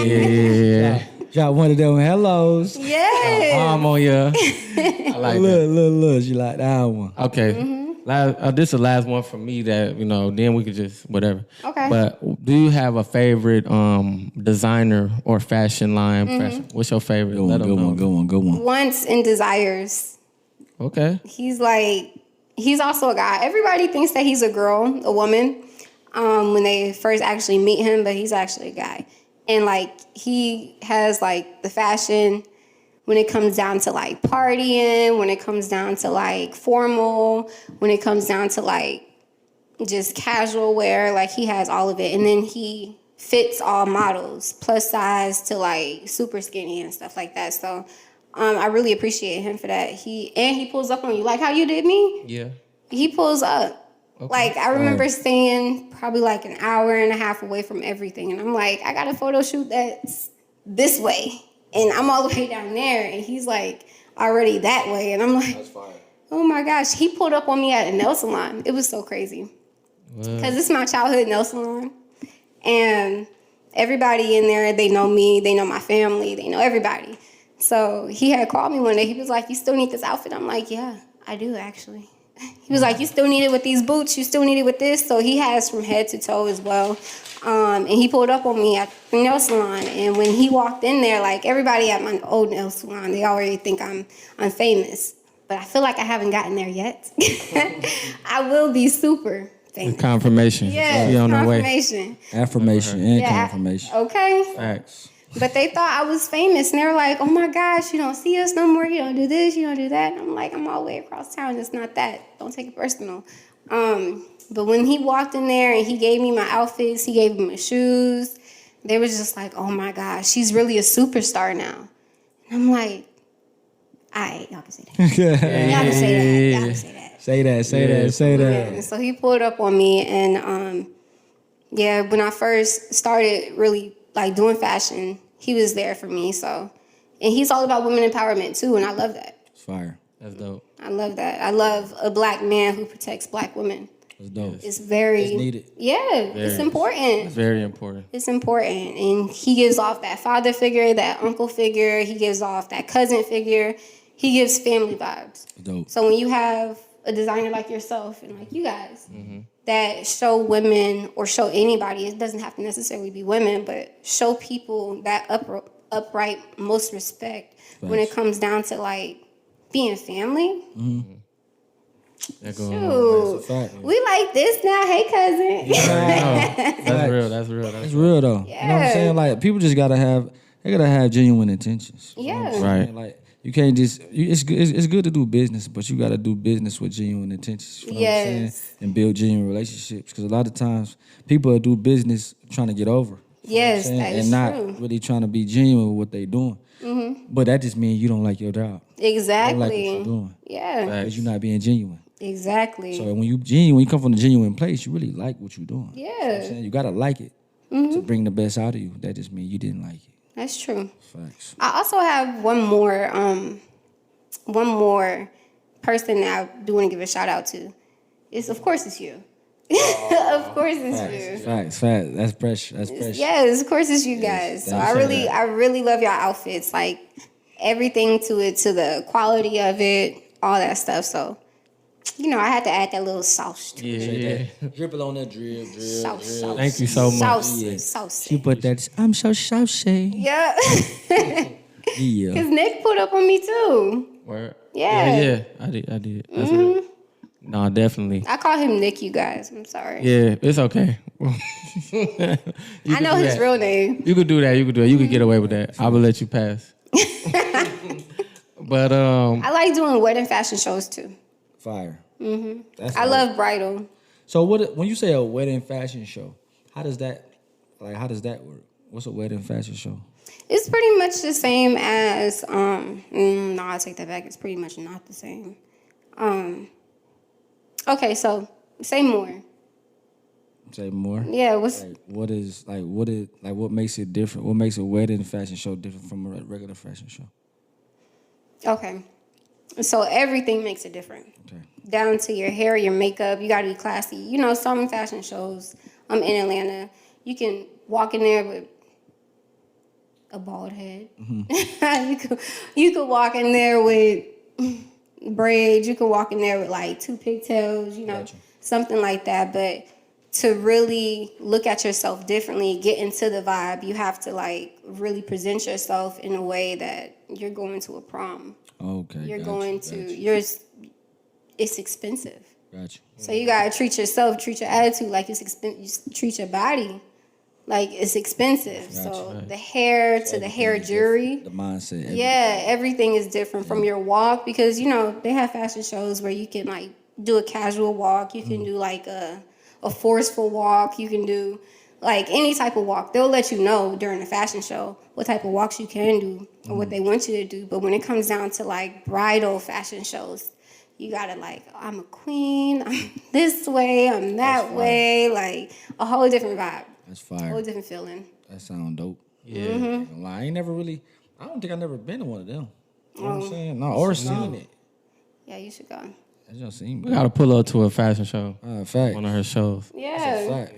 Yeah. Drop one of them hellos. Yeah. Arm on ya. I like that. Look. She like that one. Okay. This is the last one for me that, then we could just, whatever. Okay. But do you have a favorite designer or fashion line? What's your favorite? Good one. Once in Desires. Okay. He's also a guy. Everybody thinks that he's a girl, a woman, when they first actually meet him, but he's actually a guy. And he has the fashion when it comes down to partying, when it comes down to formal, when it comes down to just casual wear, he has all of it. And then he fits all models, plus size to super skinny and stuff like that. So I really appreciate him for that. He pulls up on you, like how you did me. Yeah. He pulls up. Okay. I remember staying probably an hour and a half away from everything. And I'm like, I got a photo shoot that's this way. And I'm all the way down there. And he's already that way. And I'm like, that's fire. Oh my gosh. He pulled up on me at a nail salon. It was so crazy. Because it's my childhood nail salon. And everybody in there, they know me. They know my family. They know everybody. So he had called me one day. He was like, you still need this outfit? I'm like, yeah, I do actually. he was like, you still need it with these boots, you still need it with this. So he has from head to toe as well. And he pulled up on me at the nail salon. And when he walked in there, like everybody at my old nail salon, they already think I'm famous. But I feel like I haven't gotten there yet. I will be super famous. Confirmation. Yeah, confirmation. Affirmation and confirmation. Okay. Facts. But they thought I was famous, and they were like, oh my gosh, you don't see us no more, you don't do this, you don't do that. And I'm like, I'm all the way across town, it's not that. Don't take it personal. But when he walked in there and he gave me my outfits, he gave me my shoes, they was just like, oh my gosh, she's really a superstar now. And I'm like, all right, y'all can say that. Y'all can say that. Y'all can say that. Say that. And so he pulled up on me, and when I first started really like doing fashion, he was there for me. So, and he's all about women empowerment too, and I love that. It's fire. That's dope. I love that. I love a black man who protects black women. It's dope. It's very... It's needed. Yeah, it's important. It's very important. It's important. And he gives off that father figure, that uncle figure. He gives off that cousin figure. He gives family vibes. Dope. So when you have a designer like yourself and like you guys that show women or show anybody, it doesn't have to necessarily be women, but show people that upright most respect when it comes down to like being family. Shoot, we like this now. Hey, cousin. That's real. That's real. It's real though. Yeah. You know what I'm saying? Like people just gotta have genuine intentions. Yeah. You know what I'm Right. saying? Like you can't just. It's good to do business, but you gotta do business with genuine intentions. You know what I'm saying? And build genuine relationships. Because a lot of times people do business trying to get over. Yes, that is and not true. really trying to be genuine with what they doing. But that just means you don't like your job. Exactly. You don't like what you're doing. Yeah. Because you're not being genuine. Exactly. So when you come from a genuine place, you really like what you're doing. Yeah. You know what I'm saying? You gotta like it to bring the best out of you. That just means you didn't like it. That's true. Facts. I also have one more person that I do want to give a shout out to. Of course it's you. Of course it's you. Facts. That's pressure. Yes, of course it's you guys. So I really love y'all outfits. Like everything to it, to the quality of it, all that stuff. So, I had to add that little sauce to it. Yeah. Dribble on that drip. Sauce. Thank you so much. Sauce. You put that. I'm so saucy. Yeah. Yeah. Because Nick put up on me too. Word. Yeah. Yeah. I did. That's real. No, definitely. I call him Nick, you guys. I'm sorry. Yeah, it's okay. I know his real name. You could do that. You could get away with that. I will let you pass. But I like doing wedding fashion shows too. Fire. I love bridal. So when you say a wedding fashion show, how does that work? What's a wedding fashion show? It's pretty much the same as no, I'll take that back. It's pretty much not the same. Okay, so say more. Say more. Yeah, what makes it different? What makes a wedding fashion show different from a regular fashion show? Okay. So everything makes it different. Okay. Down to your hair, your makeup, you gotta be classy. Some fashion shows in Atlanta, you can walk in there with a bald head. You could walk in there with braids. You could walk in there with like 2 pigtails, Gotcha. Something like that. But to really look at yourself differently, get into the vibe, you have to like really present yourself in a way that you're going to a prom. Okay. It's expensive. Gotcha. So you gotta treat yourself, treat your attitude like it's expensive. You treat your body like it's expensive. Gotcha. So the hair to the hair jewelry, the mindset. Everything. yeah, everything is different from your walk because they have fashion shows where you can like do a casual walk, you can do like a forceful walk, you can do like any type of walk. They'll let you know during the fashion show what type of walks you can do or what they want you to do. But when it comes down to like bridal fashion shows, you gotta like, I'm a queen, I'm this way, I'm that way, like a whole different vibe. That's fire. A whole different feeling. That sound dope. Yeah. Mm-hmm. I don't think I've never been to one of them. You know what I'm saying? No, or seen it. Yeah, you should go. I just seen We gotta pull up to a fashion show. Fact. One of her shows. Yeah. Fact.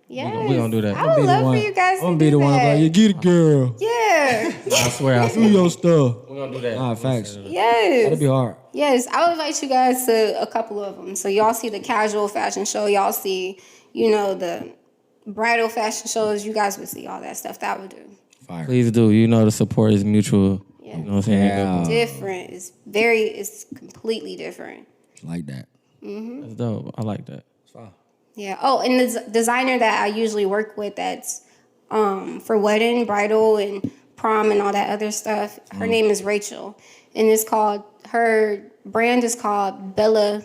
Yes. We gonna do that. I would love for you guys to I'm gonna do be the one that. like, you get it, girl. Yeah, Yeah. I swear. Do your stuff. We're gonna do that. Nah, facts. Yes. That'll be hard. Yes, I'll invite you guys to a couple of them. So y'all see the casual fashion show. Y'all see, the bridal fashion shows. You guys would see all that stuff. That would do. Fire. Please do. The support is mutual. Yeah. You know what I'm saying? Yeah. Different. It's completely different. Like that. That's dope. I like that. It's fine. Yeah. Oh, and the designer that I usually work with that's for wedding, bridal, and prom and all that other stuff, her name is Rachel. And her brand is called Bella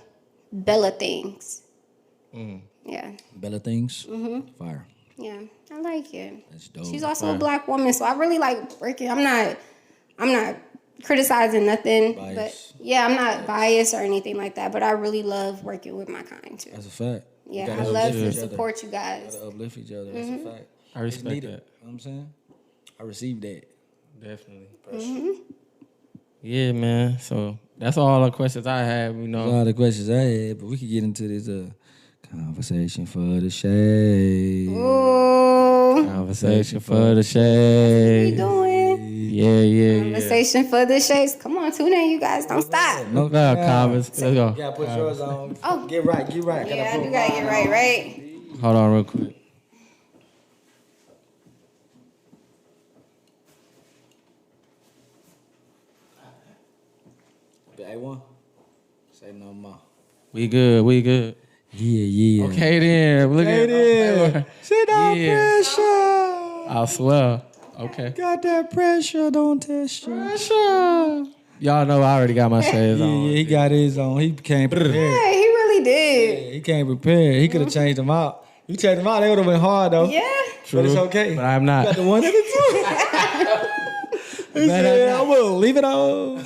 Things. Yeah. Bella Things. Fire. Yeah. I like it. That's dope. She's also a black woman, so I really like working. I'm not criticizing nothing. Biased. But yeah, I'm not biased or anything like that. But I really love working with my kind too. That's a fact. Yeah, I love to support you guys. Gotta uplift each other. That's a fact. I respect that. You know what I'm saying? I received that. Definitely. Yeah, man. So that's all the questions I have. That's all the questions I had, but we could get into this conversation for the shade. Ooh. Conversation for the shade. What are you doing? Yeah. Conversation for the shades. Come on, tune in, you guys. Don't stop. No convers. Let's go. You gotta put yours on. Oh. Get right. Yeah, I do gotta get right. Hold on real quick. A1. Say no more. We good. Yeah. Okay then. Look at it. Sit down, pressure. I swear. Okay. Got that pressure, don't test you. Pressure. Y'all know I already got my shades on. Yeah, he got his on. He came prepared. Yeah, he really did. Yeah, he came prepared. He could have changed them out. You changed them out, they would have been hard though. Yeah. But it's okay. But I'm not. You got the one and the two. He said, I will leave it on.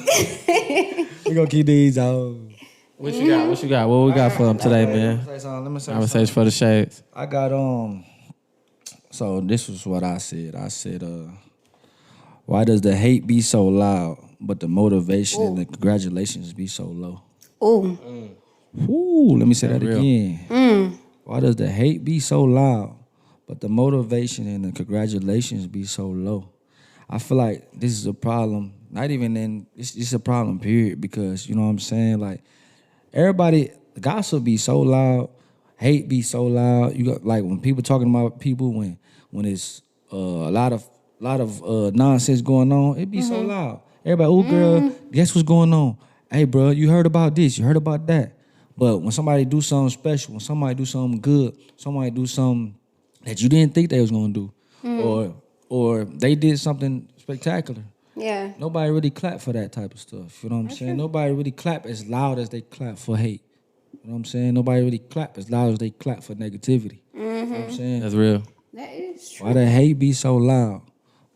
We gonna keep these on. What you got? What we got for them today, man? Let me say Conversation for the shades. I got So this was what I said. I said, why does the hate be so loud, but the motivation and the congratulations be so low? Ooh. Ooh, let me say that again. Why does the hate be so loud, but the motivation and the congratulations be so low? I feel like this is a problem. Not even in it's a problem, period. Because you know what I'm saying. Like everybody, gossip be so loud, hate be so loud. You got like when people talking about people when it's a lot of nonsense going on, it be so loud. Everybody, oh girl, guess what's going on? Hey, bro, you heard about this? You heard about that? But when somebody do something special, when somebody do something good, somebody do something that you didn't think they was gonna do, or they did something spectacular. Yeah. Nobody really clap for that type of stuff. You know what I'm saying? Nobody really clap as loud as they clap for hate. You know what I'm saying? Nobody really clap as loud as they clap for negativity. You know what I'm saying? That's real. That is true. Why the hate be so loud,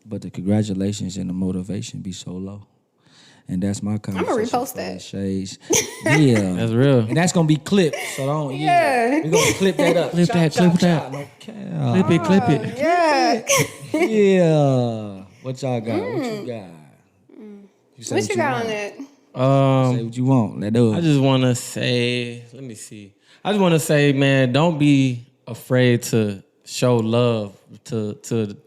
but the congratulations and the motivation be so low? And that's my conversation. I'm gonna repost for that. the shades. Yeah. That's real. And that's gonna be clipped. So don't Yeah. We're gonna clip that up. Clip that. No cap. Clip it. Yeah. Yeah. What y'all got? What you got? Say What you got want. on that? Say what you want. Let do it. I just want to say, let me see. I just want to say, man, don't be afraid to show love to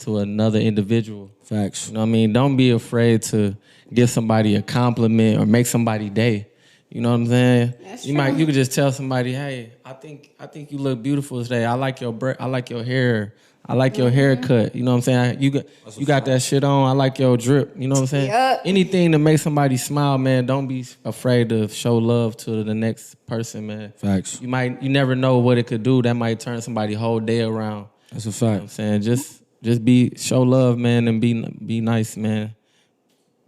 another individual. Facts. You know what I mean? Don't be afraid to give somebody a compliment or make somebody day. You know what I'm saying? That's you true. You could just tell somebody, hey, I think you look beautiful today. I like your hair. I like your haircut. You know what I'm saying? You got that shit on. I like your drip. You know what I'm saying? Yep. Anything to make somebody smile, man. Don't be afraid to show love to the next person, man. Facts. You never know what it could do. That might turn somebody's whole day around. That's a You know what I'm fact. saying? Just show love, man, and be nice, man.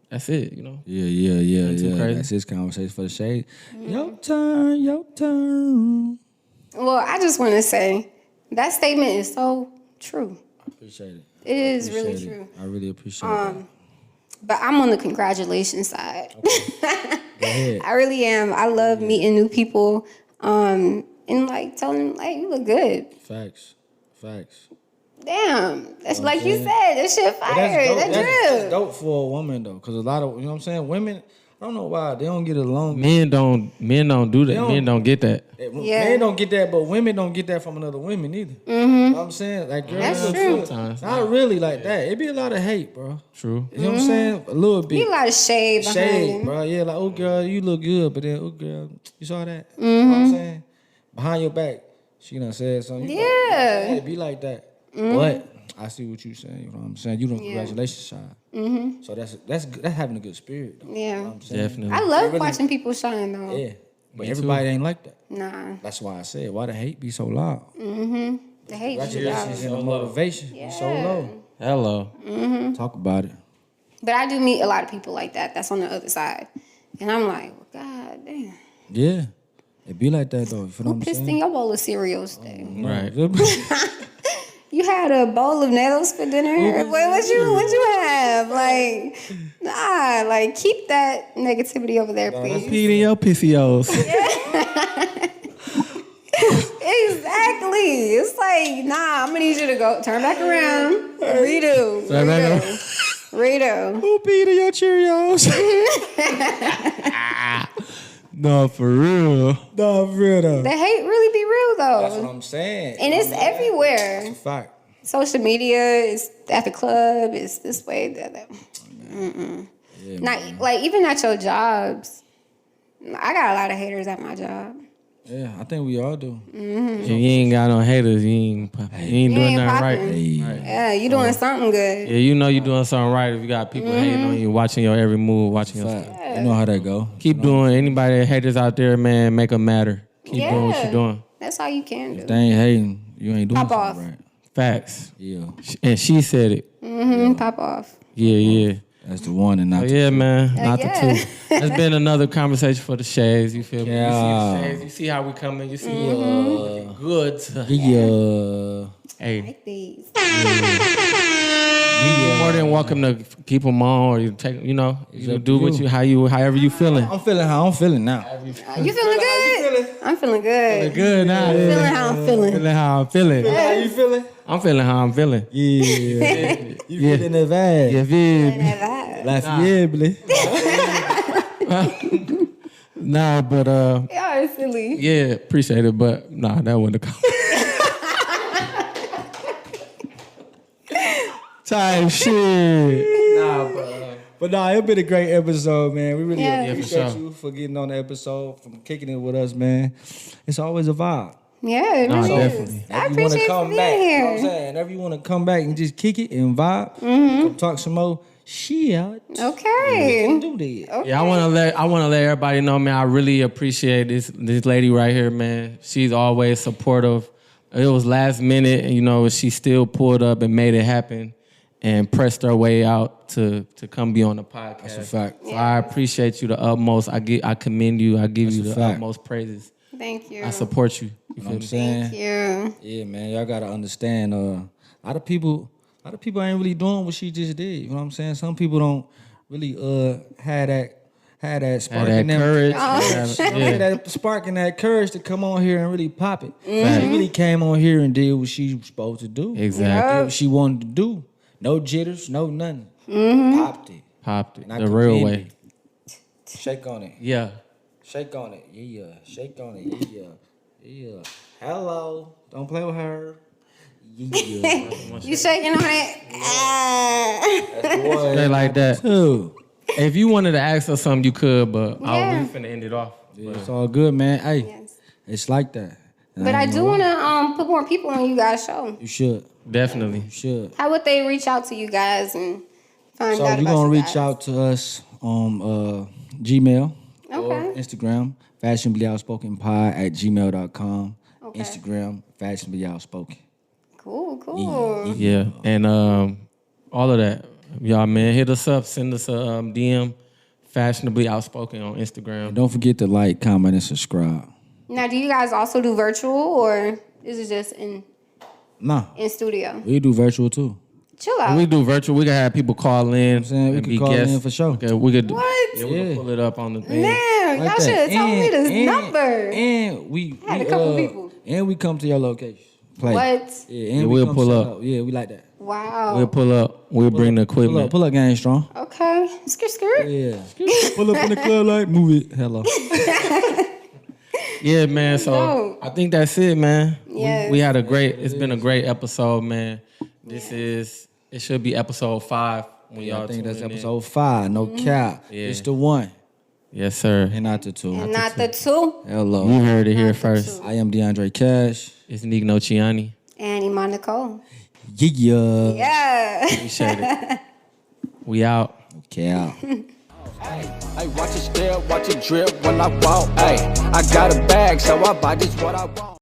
That's it, you know? Yeah. too crazy. That's his conversation for the shade. Your turn. Well, I just want to say that statement is so true. I appreciate it. It is really Appreciate true. it. I really appreciate that. But I'm on the congratulations side. Go ahead. I really am. I love meeting new people and like telling them, like, you look good. Facts. Damn. That's like you saying? said. That shit But fire. That That's drip. dope for a woman though, because a lot of, you know what I'm saying, women, I don't know why they don't get along. Men don't do that. Men don't get that. Men don't get that, but women don't get that from another women either. You know what I'm saying? Like, girl, that's true. Not really like that. It be a lot of hate, bro. True. You know what I'm saying? A little bit. Be a lot of shade behind Shade, it. bro. Yeah, like, oh, girl, you look good. But then, oh, girl, you saw that? You know what I'm saying? Behind your back, she done said something. Yeah. It be like that. But I see what you saying. You know what I'm saying? You don't congratulations, shine. So that's having a good spirit. Though. Yeah. You know what I'm saying? Definitely. I love watching people shine, though. Yeah. But everybody ain't like that. Nah. That's why I said, why the hate be so loud? The hate is Congratulations and the motivation be so low. Hello. Talk about it. But I do meet a lot of people like that. That's on the other side. And I'm like, well, God damn. Yeah. It be like that, though. You feel what Who I'm pissed in saying? your bowl of cereal today? Right. You had a bowl of Nettles for dinner? What you have? Like, nah, like, keep that negativity over there, please. Peed in your PCOs. Exactly. It's like, nah, I'm gonna need you to go turn back around. Redo. Who peed in your Cheerios? No, for real. No, for real, though. The hate really be real, though. That's what I'm saying. And it's everywhere. It's a fact. Social media is at the club. It's this way, that. Yeah, Not like even at your jobs. I got a lot of haters at my job. Yeah, I think we all do. If you ain't got no haters, you ain't doing nothing right. Yeah, you doing something good. Yeah, you know you doing something right if you got people hating on you, watching your every move, watching your stuff. You know how that go. Keep doing. Anybody that haters out there, man, make them matter. Keep doing what you're doing. That's all you can do. If they ain't hating, you ain't doing Pop off. something right. Facts. Yeah. And she said it. Pop off. Yeah. That's the one and not the Yeah, man. Not yeah. the two. That's been another conversation for the shades. You feel me? Yeah. You see the shades. You see how we coming. You see good. Yeah. Hey. Like these. You more than welcome to keep them on, or you take, you do what however you feeling. I'm feeling how I'm feeling now. You feeling good? I'm feeling good. Good now. I'm feeling how I'm feeling. Feeling how I'm feeling. How you feeling? I'm feeling how I'm feeling. Yeah. You feeling the vibe? Yeah, feel That vibe. La fiable. Nah, but Y'all are silly. yeah, appreciate it, but nah, that wasn't the type shit. But nah, it's been a great episode, man. We really Yeah. appreciate for sure. you for getting on the episode, from kicking it with us, man. It's always a vibe. Yeah, it No, really definitely. is. I If you wanna appreciate you come being back, you know what I'm here. saying? If you want to come back and just kick it and vibe, come talk some more shit. Okay. Do that. Yeah, I want to let everybody know, man. I really appreciate this lady right here, man. She's always supportive. It was last minute, and she still pulled up and made it happen, and pressed her way out to come be on the podcast. That's a fact. So I appreciate you the utmost. I commend you. I give you That's a the fact. utmost praises. Thank you. I support you. You You know feel what I'm me? saying? Thank you. Yeah, man. Y'all gotta understand. A lot of people ain't really doing what she just did. You know what I'm saying? Some people don't really had that spark Had in that them. courage. Had that spark and that courage to come on here and really pop it. She really came on here and did what she was supposed to do. Exactly. Did what she wanted to do. No jitters, no nothing. Popped it. Popped it And I the real commend way. it. Shake on it. Yeah. Shake on it. Yeah. Shake on it. Yeah. Yeah. Hello. Don't play with her. Yeah. You shaking on it? Ah. That's the one. Straight like that. Too. If you wanted to ask her something, you could, but I Yeah. was finna end it off. Yeah, it's all good, man. Hey, Yes. it's like that. And But I ain't do know want why. to put more people on you guys' show. You should. Definitely. You should. How would they reach out to you guys and find So out you're about gonna you reach guys? out to us on Gmail or Okay. Instagram, fashionablyoutspokenpod@gmail.com. Okay. Instagram, fashionably outspoken. Cool. Yeah, and all of that, y'all, man, hit us up, send us a DM, Fashionably Outspoken on Instagram. Don't forget to like, comment, and subscribe. Now, do you guys also do virtual, or is it just in Nah, studio? we do virtual too. Chill out. We do virtual. We can have people call in. I'm saying we and could be call guests. in for sure. Okay, we could. What? Yeah, we can pull it up on the thing. Man, Like y'all should have that. told me this number. And we I had a couple people. And we come to your location. Play. What? Yeah, and Yeah, we we'll come pull set up. Yeah, we like that. Wow. We'll pull up. We'll bring the equipment. Pull up game strong. Okay. Skirt. Yeah. Pull up in the club like, move it. Hello. Yeah, man. So Dope. I think that's it, man. Yes. We had it's been a great episode, man. It should be episode 5 when y'all I think that's tuning in. episode 5. No cap. Yeah. It's the 1. Yes, sir. And not the 2. And not the 2. Hello. You heard it here first. I am DeAndre Cash. It's Nick Nociani. And Emon Nicole. Yeah. Yeah. Appreciate it. We out. Okay, out. Hey, watch it stare, watch it drip when I walk. Hey, I got a bag, so I buy just what I want.